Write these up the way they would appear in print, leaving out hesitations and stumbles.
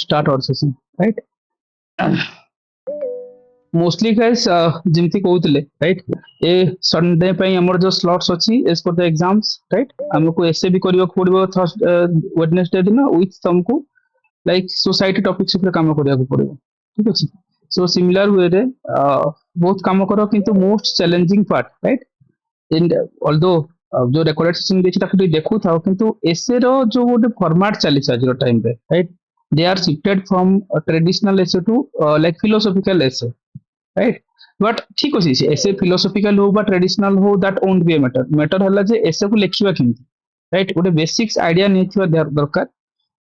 start our session, right? Mostly guys, ଯେମିତି କହୁଥିଲେ right, ଏ Sunday ପାଇଁ ଆମର ଯୋଉ slots ଅଛି as per the exams, right? ଆମକୁ essay ବି କରିବାକୁ ପଡିବ Wednesday ଦିନ with ତମକୁ like society topics ଉପରେ କାମ କରିବାକୁ ପଡିବ, ଠିକ ଅଛି? So similar way ରେ ବହୁତ କାମ କର, କିନ୍ତୁ most challenging part, right? In although ଯୋଉ ରେକର୍ଡେଡ ସେସନ ଦେଇଛି ତାକୁ ଟିକେ ଦେଖୁଥାଅ, କିନ୍ତୁ ଏସେ ର ଯୋଉ ଗୋଟେ ଫର୍ମାଟ ଚାଲିଛି ଆଜିର ଟାଇମ ରେ, right? They are shifted from traditional essay to like philosophical essay, right? But ଠିକ ଅଛି, ଏସେ ଫିଲୋସଫିକାଲ ହଉ ବା ଟ୍ରେଡିସନାଲ ହଉ, that won't be a matter. Matter ହେଲା ଯେ ଏସେ କୁ ଲେଖିବା କେମିତି, ରାଇଟ? ଗୋଟେ ବେସିକ୍ସ ଆଇଡିଆ ନେଇଥିବା ଦରକାର,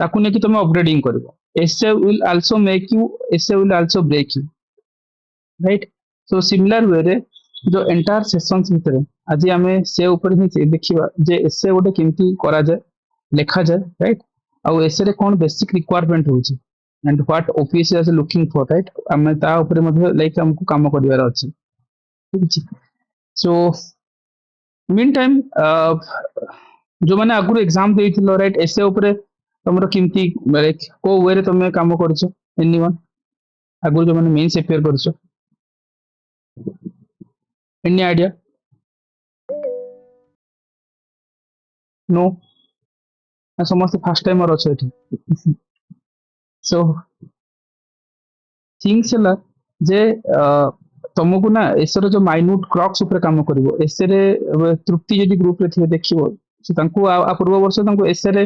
ତାକୁ ନେଇକି ତମେ ଅପଗ୍ରେଡିଂ କରିବ। Essay will also make you, essay will also break you, right? So similar way रे जो एंटायर सेशंस भितर आज आम से ऊपर ही देखिबा जे एसे गोटे केमती करा जाए, लेखा जाए, राइट? आउ एसे रे कौन बेसिक रिक्वायरमेंट होची and what OPSC is looking for, right? आम ता ऊपर मध्ये लाइक हमको काम करिवार अछि, ठीक अछि? सो मीन टाइम जो माने आगु एग्जाम देइथिलो, राइट? एसे ऊपर तमरो केमती लाइक को वे रे तमे काम करछो? एनीवन आगु जो माने मेंस अपियर करछो, एनी आइडिया? नो? समस्त फास्ट टाइमर अच्छे एठी। सो थिंग्स हला जे तुमको ना एसर जो माइन्यूट क्रक्स ऊपर काम करिवो एसे रे तृप्ति जदी ग्रुप रे थिए देखिवो, से तांको आ पूर्व वर्ष तांको एसे रे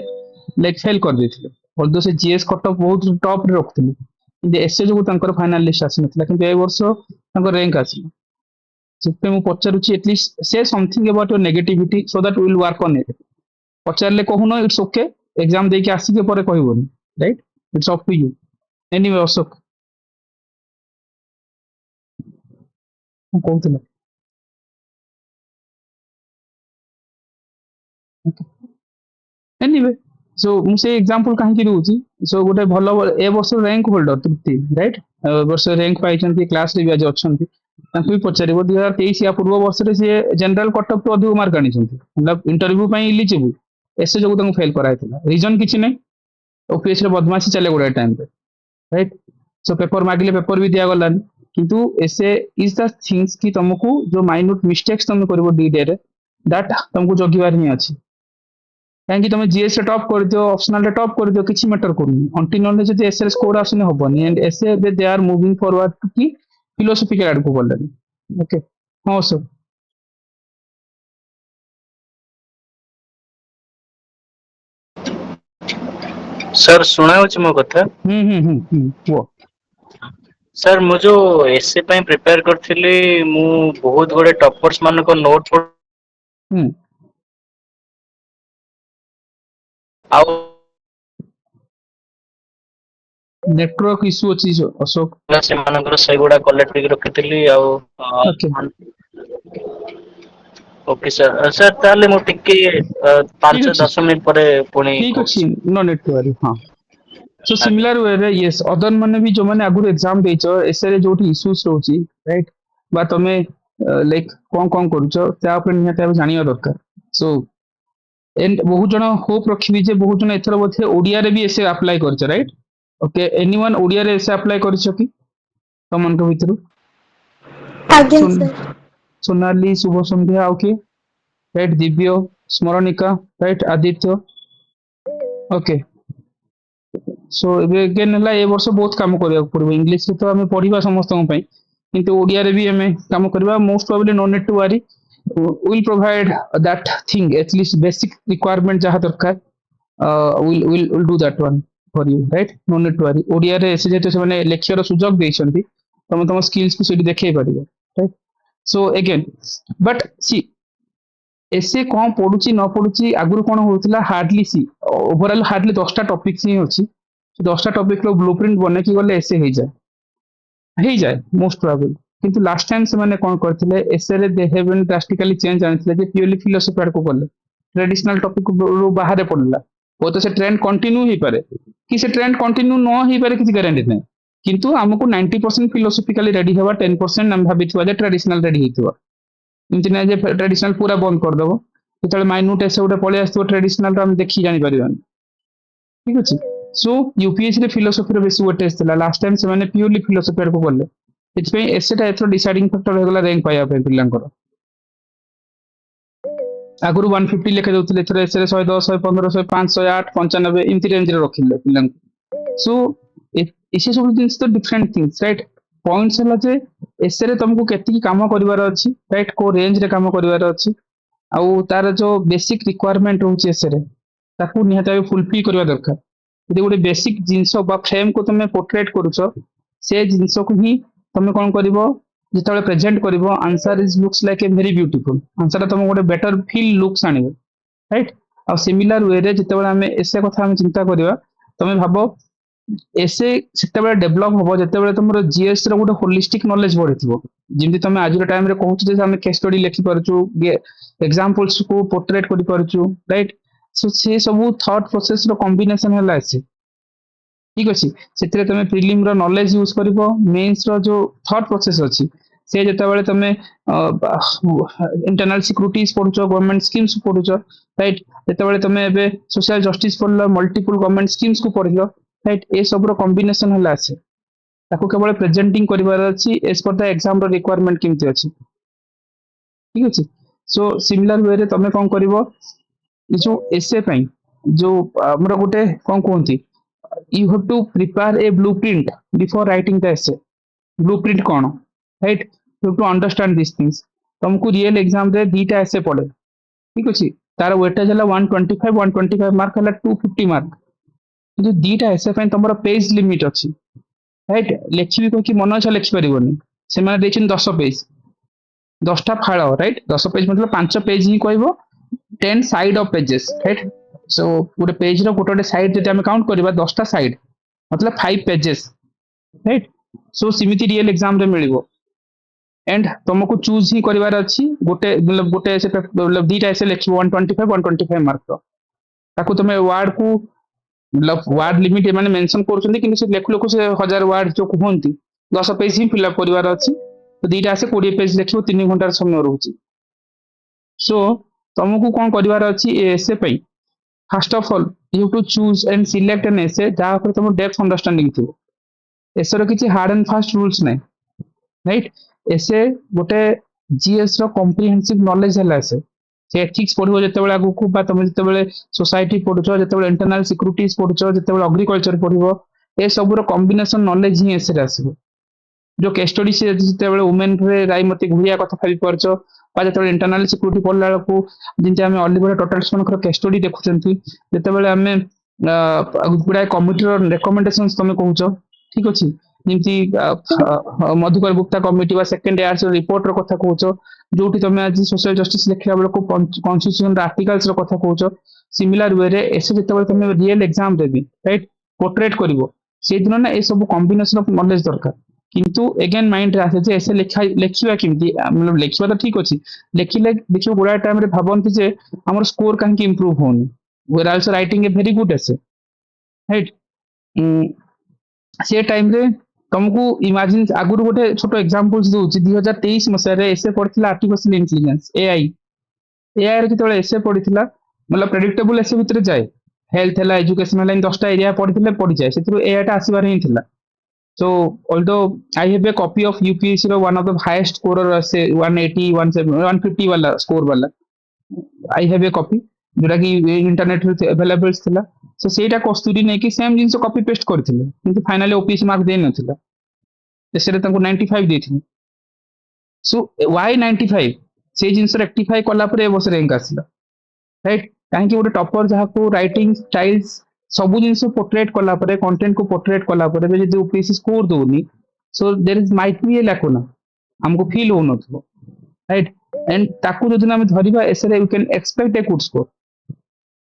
लाइक फेल कर देथिले, ऑल्दो से जीएस कट ऑफ बहुत टॉप रे रखथिले, किंतु एसे जो तांकर फाइनल लिस्ट आसी नथिला, किंतु ए वर्ष तांको रैंक आसी। जिते मु पचारुची at least say something about your negativity so that we will work on it. पचारले कहून इट्स ओके, एग्जाम देके आसिके परे कहबोनी, right? It's up to you. Anyway Ashok कहूथिले, एनीवे सो मु से एग्जांपल काहे कि दूची, सो गोटे भलो ए वर्ष रैंक होल्डर तृप्ति, राइट? वर्ष रैंक पाइछंती, क्लास रे भी आज अछंती, तांको भी पचारिबो 2023 या पूर्व वर्ष रे से जनरल कट ऑफ तो अधिक मार्क आनिछंती, मतलब इंटरव्यू पई एलिजिबल, एसे जो तांको फेल कराइथिला, रीजन किछि नै, ओपीएस रे बदमाशी चले गोटे टाइम पे, राइट? सो पेपर मागिले पेपर भी दिया गलानी, किंतु ऐसे इज द थिंग्स कि तुमको जो माइन्यूट मिस्टेक्स तुम करबो डी डे रे, दैट तुमको जगिबार ही अछि। काहे तुम जीएस रे टॉप कर दियो, ऑप्शनल रे टॉप कर दियो, किछि मैटर करूनी, अंटिल जदि एस रे स्कोर आसुनी होबनी, and essay they are moving forward to की फिलोसॉफिकल आड़ को बोलनी। ओके हां सर। सर सुना होची मो कथा? वो सर मु जो एसए ପାଇଁ प्रिपेयर करथिली, मु बहुत गोटे टॉपर्स मान को नोट आउ नेटवर्क इशू अछि अशोक, से मानकर सही गुडा कलेक्ट करके रखिथिली आउ ओके ओके सर। सर ताले मु टिके 5-10 मिनिट परे पुणी ठीक अछि, नो नेट टू वरी। हां सो सिमिलर वे रे यस, अदर माने भी जो माने आगु एग्जाम देइछो एसे रे जोठी इश्यूज रहउची, राइट? बा तमे लाइक कोन करूछो ता पर निहत अब जानिया दरकार। सो एंड बहुत जण होप रखिबी जे बहुत जण एथर बोथे ओडिया रे भी एसे अप्लाई करछ, राइट? ओके एनीवन ओडिया रे एसे अप्लाई करछ कि तमन के भितरु? आगे सर सोनाली, शुभ संध्या, okay right? Divya, स्मरणिका, right? Aditya, okay. सो एबे अगेन हला ए वर्ष बहुत काम करिया पड़बो, इंग्लिश रे तो हमें पढ़िबा समस्त पई, किंतु ओडिया रे भी हमें काम करबा। Most probably no need to worry, will provide that thing, at least basic requirement जहां दरकार, will do that one for you, right? No need to worry. Odia रे एसे जेते से माने लेक्चर सुजोग देइछंती, तमे तम स्किल्स को सेठी देखाई परिबो, राइट? सो अगेन बट सी एसे कौन पढ़ुची न पढ़ुची, आगुर कौन होता हार्डली सी ओवरऑल हार्डली 10टा टॉपिक्स ही अच्छी, 10टा टॉपिक रो ब्लूप्रिंट बने की गले एसे हो जाए मोस्ट प्रोबेबल। किंतु लास्ट टाइम से माने कौन करथिले एसे रे दे हैव ड्रास्टिकली चेंज आनिथिले जे प्योरली फिलोसफी आड़ को गले, ट्रेडिशनल टॉपिक रो बाहर पड़ला। वो तो से ट्रेंड कंटिन्यू ही पारे कि से ट्रेंड कंटिन्यू न ही पारे, किसी गारंटी नहीं, किंतु हमको 90% फिलोसफिकली रेडी हवा, 10% हम भाबिथवा जे ट्रेडिशनल रेडी हितवा। एमती ना जे ट्रेडिशनल पूरा बंद कर दबो, जेतले माइन्यूट एसे गोटे पळे आस्थो ट्रेडिशनल रो हम देखि जानि परिबानी, ठीक अछि? सो यूपीएससी रे फिलोसफी रे बेसी वेटेज थिला लास्ट टाइम से माने प्योरली फिलोसफी को बोले इतपे एसे टा एथरो डिसाइडिंग फैक्टर हो गला रैंक पाया पे पिलांकर आगुरु 150 लेखे दउथिले एथरो एसे रे 110 115 105 108 95 एमती रेंज रे रखिले पिलांक सो इसे सब जिंस तो डिफरेंट थिंग्स राइट पॉइंट्स हला जे एसे रे तुमको केति काम करिवार अछि राइट को रेंज रे काम करिवार अछि आउ तार जो बेसिक रिक्वायरमेंट होची एसे रे ताकू निहत फुलफिल करवा दरकार यदि गोटे बेसिक जिनस बा फ्रेम को तुम पोर्ट्रेट करुच से जिनस को ही तुम कौन कर जिते प्रेजेंट कर answer is looks like a very beautiful answer तुम गोटे बेटर फील लुक्स आने राइट आ सिमिलर वे रे जिते आम एसे कथा आम चिंता करवा तुम भाव एसे से डेभलप हम जिते तुम जीएस रोटे होलिस्टिक नॉलेज बढ़ी जमी तुम आज टाइम रे कहूँ आम केस स्टडी लिखि पारछु एग्जांपल्स को पोर्ट्रेट कर पारछु राइट सो से सब थॉट प्रोसेस रो कॉम्बिनेशन है ऐसे ठीक अच्छे से तुम प्रिलिम रो नॉलेज यूज कर मेन्स रो जो थॉट प्रोसेस अच्छी से जिते तुम इंटरनल सिक्यूरिटीज पढ़ुच गवर्नमेंट स्कीम्स पढ़ुच राइट जिते तुम सोशल जस्टिस पढ़ल मल्टीपल गवर्नमेंट स्कीम्स को पढ़ल राइट ए सब रो कॉम्बिनेशन है ऐसे ताको केवल प्रेजेंटिंग करिवार अछि as per the exam row requirement केमती अछि ठीक अछि सो सिमिलर वे रे तमे कोन करिवो जो एसे पई जो हमर गोटे कोन कहंती you have to prepare a blueprint before writing the essay blueprint कोन right you have to understand this things तुमको रियल एग्जाम रे दीटा एसे पड़े ठीक अछि तार वेटेज हला 125 मार्क हला 250 मार्क जो दीटा एसे पई तमरो पेज लिमिट अछि राइट लेखिबी को कि मन इच्छा लिखि परिबोनी से माने देछन 10 पेज 10टा फाळ राइट 10 पेज मतलब 5 पेज ही कहबो 10 साइड ऑफ पेजेस राइट सो गोटे पेज रो गोटे साइड जति हम काउंट करबा 10टा साइड मतलब 5 पेजेस राइट सो सिमिति रियल एग्जाम रे मिलिबो एंड तुमको चूज ही करिवार अछि गोटे मतलब गोटे से मतलब दीटा ऐसे लिखिबो 125 मार्क रो ताको तुम वर्ड को मतलब वर्ड लिमिट माने मेंशन करछन्ती कि से लेख लोक से 1000 वर्ड जो कहंती 10 पेज ही फिलअप करिवार अछि तो दीटा से 20 पेज लिखिबो 3 घंटा समय रहउची सो तुमको कोन करिवार अछि एसे पई first of all you to choose and select an एसे जहा पर तुम डेप्थ अंडरस्टैंडिंग थी एसे रो किछि हार्ड एंड फास्ट रूल्स नै राइट एसे गोटे जीएस रो कॉम्प्रिहेंसिव नॉलेज हला से एथिक्स पढ़ो जते बेला आगु को बा तुम जते बेले सोसाइटी पढ़ुछो जते बेले इंटरनल सिक्यूरिटीज पढ़ुछो जते बेले एग्रीकल्चर पढ़िबो ए सब रो कॉम्बिनेशन नॉलेज ही एसे आसीबो जो केस स्टडी से जते बेले वुमेन रे रायमती घुरिया कथा भाबी परछो बा जते बेले इंटरनल सिक्यूरिटी पढ़ला को जिनते हमें ऑलिवर टोटल्स मन केस स्टडी देखुचंती जते बेले हमें गुडा कमिटी रो रिकमेंडेशंस तुम कहउछो ठीक अछि जेमती मधुकर गुप्ता कमिटी बा सेकंड इयर्स रिपोर्ट रो कथा कहउछो जोटी तुम आज सोशल जस्टिस लिखला बेले को कॉन्स्टिट्यूशन रो आर्टिकल्स रो कथा कहउछो सिमिलर वे रे एसे जते बेले तुम रियल एग्जाम देबी राइट पोर्ट्रेट करिवो से दिन ना ए सब कॉम्बिनेशन ऑफ नॉलेज दरकार किंतु अगेन माइंड रे आसे जे ऐसे लिखिबा किमती मतलब लिखिबा तो ठीक अछि लिखिले देखियो गुडा टाइम रे भाबंती जे हमर स्कोर काहे कि इंप्रूव होनी we are also writing a very good ऐसे राइट से टाइम रे तुमको इमेजिन आगुर गोटे छोट एग्जांपल्स दोछि 2023 मसिया रे ऐसे पढ़ितला आर्टिफिशियल इंटेलिजेंस एआई एआई रे जेतबे ऐसे पढ़ितला मतलब प्रेडिक्टेबल ऐसे भितर जाए हेल्थ हला एजुकेशन लाइन 10टा एरिया पढ़ितले पढ़ि जाए सेतु एआई टा आसीबार ही थिला so although I have a copy of UPSC ro one of the highest scorer say 180 150 वाला score वाला I have a copy जोटा कि इंटरनेट रे अवेलेबल थिला सो सेटा कस्तूरी नै कि सेम जिंस कॉपी पेस्ट करथिले किंतु फाइनली ओपीएससी मार्क दे नथिला एसेरे तांको 95 देथिले सो व्हाई 95 से जिंस रेक्टिफाई कला पर ए बस रैंक आसिला राइट काहे कि गोटे टॉपर जहा को राइटिंग स्टाइल्स सब जिनस पोर्ट्रेट कला पर कंटेंट को पोर्ट्रेट कला पर जे ओपीएससी स्कोर दोनी so there is might be a lacuna हमको फील हो नथो राइट एंड ताकू जदिन हम धरिबा एसरे you can expect a good score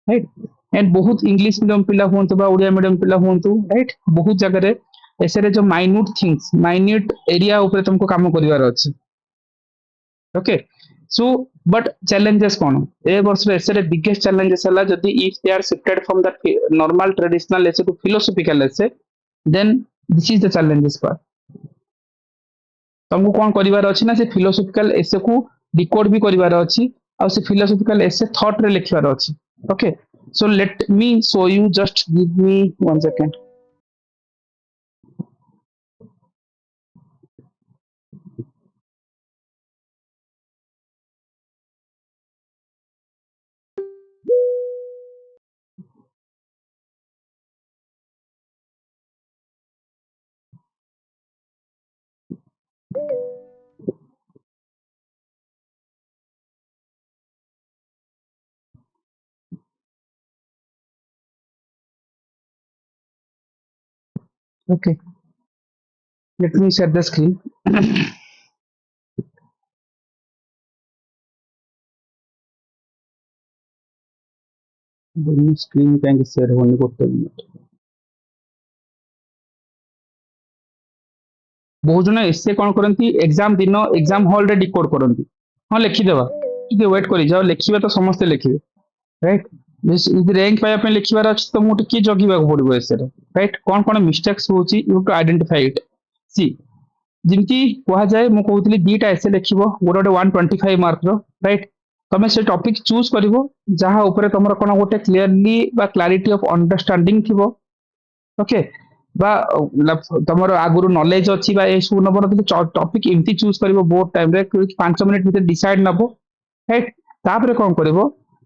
right and बहुत इंग्लिश मीडियम पिला होंतु बा ओडिया मीडियम पिला होंतु राइट बहुत जगह रे एसरे जो माइन्यूट थिंग्स माइन्यूट एरिया ऊपर तुमको काम करिवार अछि ओके सो बट challenges कोन ए वर्ष रे एसरे बिगेस्ट challenges हला जदी if they are shifted from that normal traditional एसे टू फिलोसॉफिकल एसे then this is the challenges part तुमको कोन करिवार अछि ना से फिलोसॉफिकल एसे को डिकोड भी करिवार अछि और से फिलोसॉफिकल एसे थॉट रे लिखिवार अछि okay So let me show you. Just give me 1 second. Okay, let me share the screen. Screen can share only ଗୋଟେ minute. ବହୁତ ଜଣ ଏସେ କଣ କରନ୍ତି ଏକ୍ସାମ ଦିନ ଏକ୍ସାମ ହଲ ରେ ଡିକୋଡ କରନ୍ତି। ହଁ ଲେଖିଦେବା, ଟିକେ ୱେଟ୍ କରିଯାଅ, ଲେଖିବା ତ ସମସ୍ତେ ଲେଖିବେ, ରାଇଟ୍। ଯଦି ର୍ୟାଙ୍କ ପାଇବା ପାଇଁ ଲେଖିବାର ଅଛି ତ ମୁଁ ଟିକେ ଜଗିବାକୁ ପଡିବ ଏସେରେ, ରାଇଟ୍। କଣ କଣ ମିଷ୍ଟେକ୍ସ ହଉଛି ୟୁ ଟୁ ଆଇଡେଣ୍ଟିଫାଇ ଇଟ୍। ସି ଯେମିତି କୁହାଯାଏ, ମୁଁ କହୁଥିଲି ଦିଟା ଏସେ ଲେଖିବ, ଗୋଟେ ଗୋଟେ 125 ମାର୍କର, ରାଇଟ୍। ତମେ ସେ ଟପିକ ଚୁଜ୍ କରିବ ଯାହା ଉପରେ ତମର କଣ ଗୋଟେ କ୍ଲିୟରଲି ବା କ୍ଲାରିଟି ଅଫ ଅଣ୍ଡରଷ୍ଟାଣ୍ଡିଂ ଥିବ, ଓକେ। ବା ତମର ଆଗରୁ ନଲେଜ ଅଛି ବା ଏସବୁ ନବର ଟପିକ ଏମିତି ଚୁଜ୍ କରିବ ବୋର୍ଡ ଟାଇମରେ 5 ମିନିଟ ଭିତରେ ଡିସାଇଡ ନବ, ରାଇଟ୍। ତାପରେ କଣ କରିବ,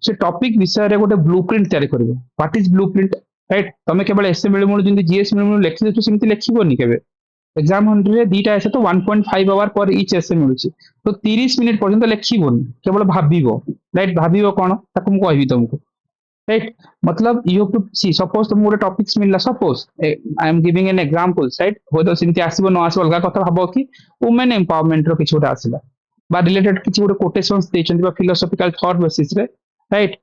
ସେ ଟପିକ ବିଷୟରେ ଗୋଟେ ବ୍ଲୁ ପ୍ରିଣ୍ଟ ତିଆରି କରିବ। What is blue print, right. ତମେ କେବଳ ଏସେ ମିଳିମୁଳି ଯେମିତି ଜିଏସ୍ ମିଳିମୁଳି ଲେଖିଦେଉଛ ସେମିତି ଲେଖିବନି କେବେ। ଏକ୍ସାମ ହଲରେ ଦିଟା ଏସେ ତ 1.5 ଆୱାର ପର ଇଚ୍ ଏସେ ମିଳୁଛି, ତ 30 ମିନିଟ ପର୍ଯ୍ୟନ୍ତ ଲେଖିବନି, କେବଳ ଭାବିବ, ରାଇଟ୍। ଭାବିବ କଣ ତାକୁ ମୁଁ କହିବି ତମକୁ, right? मतलब you have to see, suppose तुमको ଗୋଟେ टॉपिक्स मिलला, suppose I am giving an examples, right? ହୁଏତ ସେମିତି ଆସିବ ନ ଆସିବ ଅଲଗା କଥା, ଭାବ କି women empowerment ର କିଛି ଗୋଟେ ଆସିଲା ବା ରିଲେଟେଡ କିଛି ଗୋଟେ କୋଟେସନ୍ସ ଦେଇଛନ୍ତି ବା ଫିଲୋସଫିକାଲ ଥଟ୍ ବେସିସ ରେ, ରାଇଟ୍।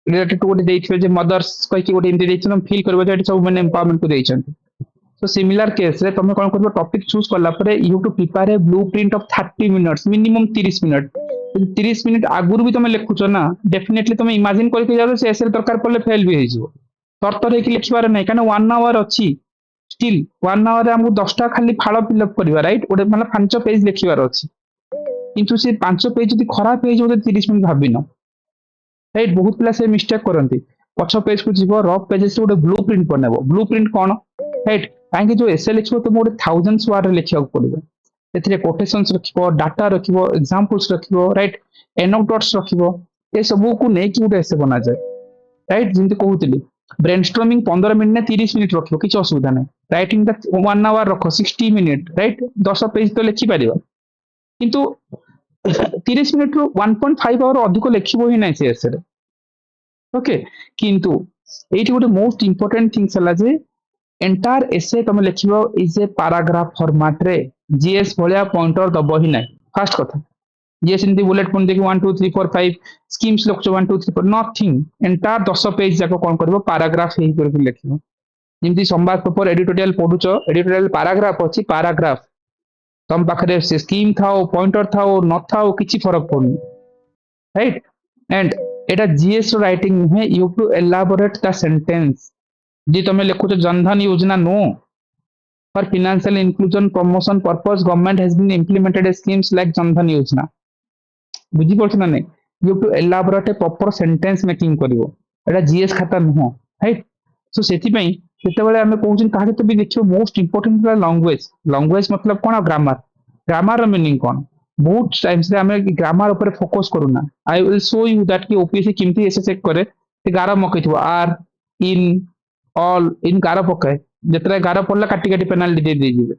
ରିଲେଟେଡ ଟୁ ଗୋଟେ ଦେଇଥିବେ ଯେ ମଦର୍ସ କହିକି ଗୋଟେ ଏମିତି ଦେଇଛନ୍ତି, ତମେ ଫିଲ୍ କରିବ ଯେ ଏଠି ସବୁ women empowerment କୁ ଦେଇଛନ୍ତି। तो सिमिलर केस रे तुम कौन कर टॉपिक चूज कला परे you to prepare a blueprint of 30 minutes, minimum 30 minute. 30 minute आगुरी भी तुम लिखुच ना, डेफिनेटली तुम इमेजिन करके जाओ से एसए दरकार पड़े फेल भी हो तरतर होकर लिखबार नहीं, कहीं 1 आवर अच्छी स्टिल 1 आवर आमको 10टा खाली फाड़ फिलअप करवा, राइट। गोटे मतलब 5 पेज लिखबार अच्छी, किंतु से 5 पेज यदि खराब हो 30 मिनट भाविन, राइट। बहुत पिला से मिस्टेक करती, पछ पेज को जीव रफ पेजेस गोटे ब्लू प्रिंट बनब। ब्लू प्रिंट कौन, राइट। कहीं जो एसए लिखो तुम गोटे 1000s वर्ड लिखा पड़ो, एथिरे कोटेशंस रखिबो, डाटा रखिबो, एग्जांपल्स रखिबो, राइट। एनोक्टोट्स रखिबो, ए सब को नेकी गोटे एसे बना जाए, राइट। जेमति कहूतली ब्रेनस्टॉर्मिंग 15 मिनिट ने 30 मिनिट रखिबो, किछ असुविधा नै। राइटिंग दा 1 आवर रखो 60 मिनिट, राइट। 10 पेज तो लिखि परिबो, किंतु 30 मिनिट रु 1.5 आवर अधिक लिखिबो ही नै से एसे रे, ओके। किंतु एठी गोटे मोस्ट इंपोर्टेंट थिंग्स हला जे एंटायर एसे तुम लिखिबो इज ए पैराग्राफ फॉर्मेट रे, जीएस भलिया पॉइंटर दबो ही नै। फर्स्ट कथा, जीएस इनती बुलेट पॉइंट देखि 1 2 3 4 5 स्कीम्स लक्ष 1 2 3 4 नथिंग। एंटायर 10 पेज जाको कोन करबो, पैराग्राफ ही करके लिखिबो। जेमति संवाद पेपर एडिटोरियल पढुचो, एडिटोरियल पैराग्राफ अछि, पैराग्राफ तुम पाखरे से स्कीम थाओ पॉइंटर थाओ न थाओ किछि फरक पड़नी, राइट। एंड एटा जीएस राइटिंग नुहे, you to elaborate the sentence. जी तुम लिखुच Jan Dhan Yojana no, for financial inclusion promotion purpose government has been implemented schemes like Jan Dhan Yojana, बुझी पड़छ ना नहीं। You to elaborate a proper sentence making करिवो, एटा जीएस खाता नुह, राइट। सो सेति पई जेतेबेले आमे कहउछन काहे तो भी देखियो मोस्ट इंपोर्टेंट लैंग्वेज। लैंग्वेज मतलब कोन, ग्रामर। ग्रामर रो मीनिंग कोन, बहुत टाइम्स रे आमे ग्रामर ऊपर फोकस करूना। I will show you that कि ओपीएससी किमती ऐसे चेक करे कि गारा मकैथिबो आर इन ऑल इन गारा पकाए, जेतरे गारा पड़ला काटी काटी पेनाल्टी दे दे जिवे।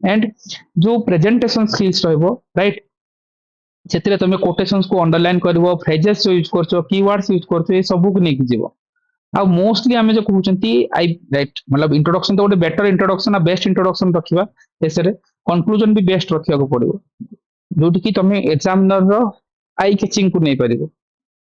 एंड जो प्रेजेंटेशन स्किल्स रहबो, राइट, ସେଥିରେ ତମେ କୋଟେସନ୍स को अंडरलाइन କରିବ, फ्रेजेस यूज करछो, कीवर्ड्स यूज करछो, ए सब को नेकी जीवो। आ मोस्टली आमे जो कहउचंती आई, राइट, मतलब इंट्रोडक्शन तो गोटे बेटर इंट्रोडक्शन आ बेस्ट इंट्रोडक्शन रखिबा, एसरे कंक्लूजन भी बेस्ट रखिया को पड़िबो, जोटी कि तमे एग्जामिनर रो आई कैचिंग को नै परिबो।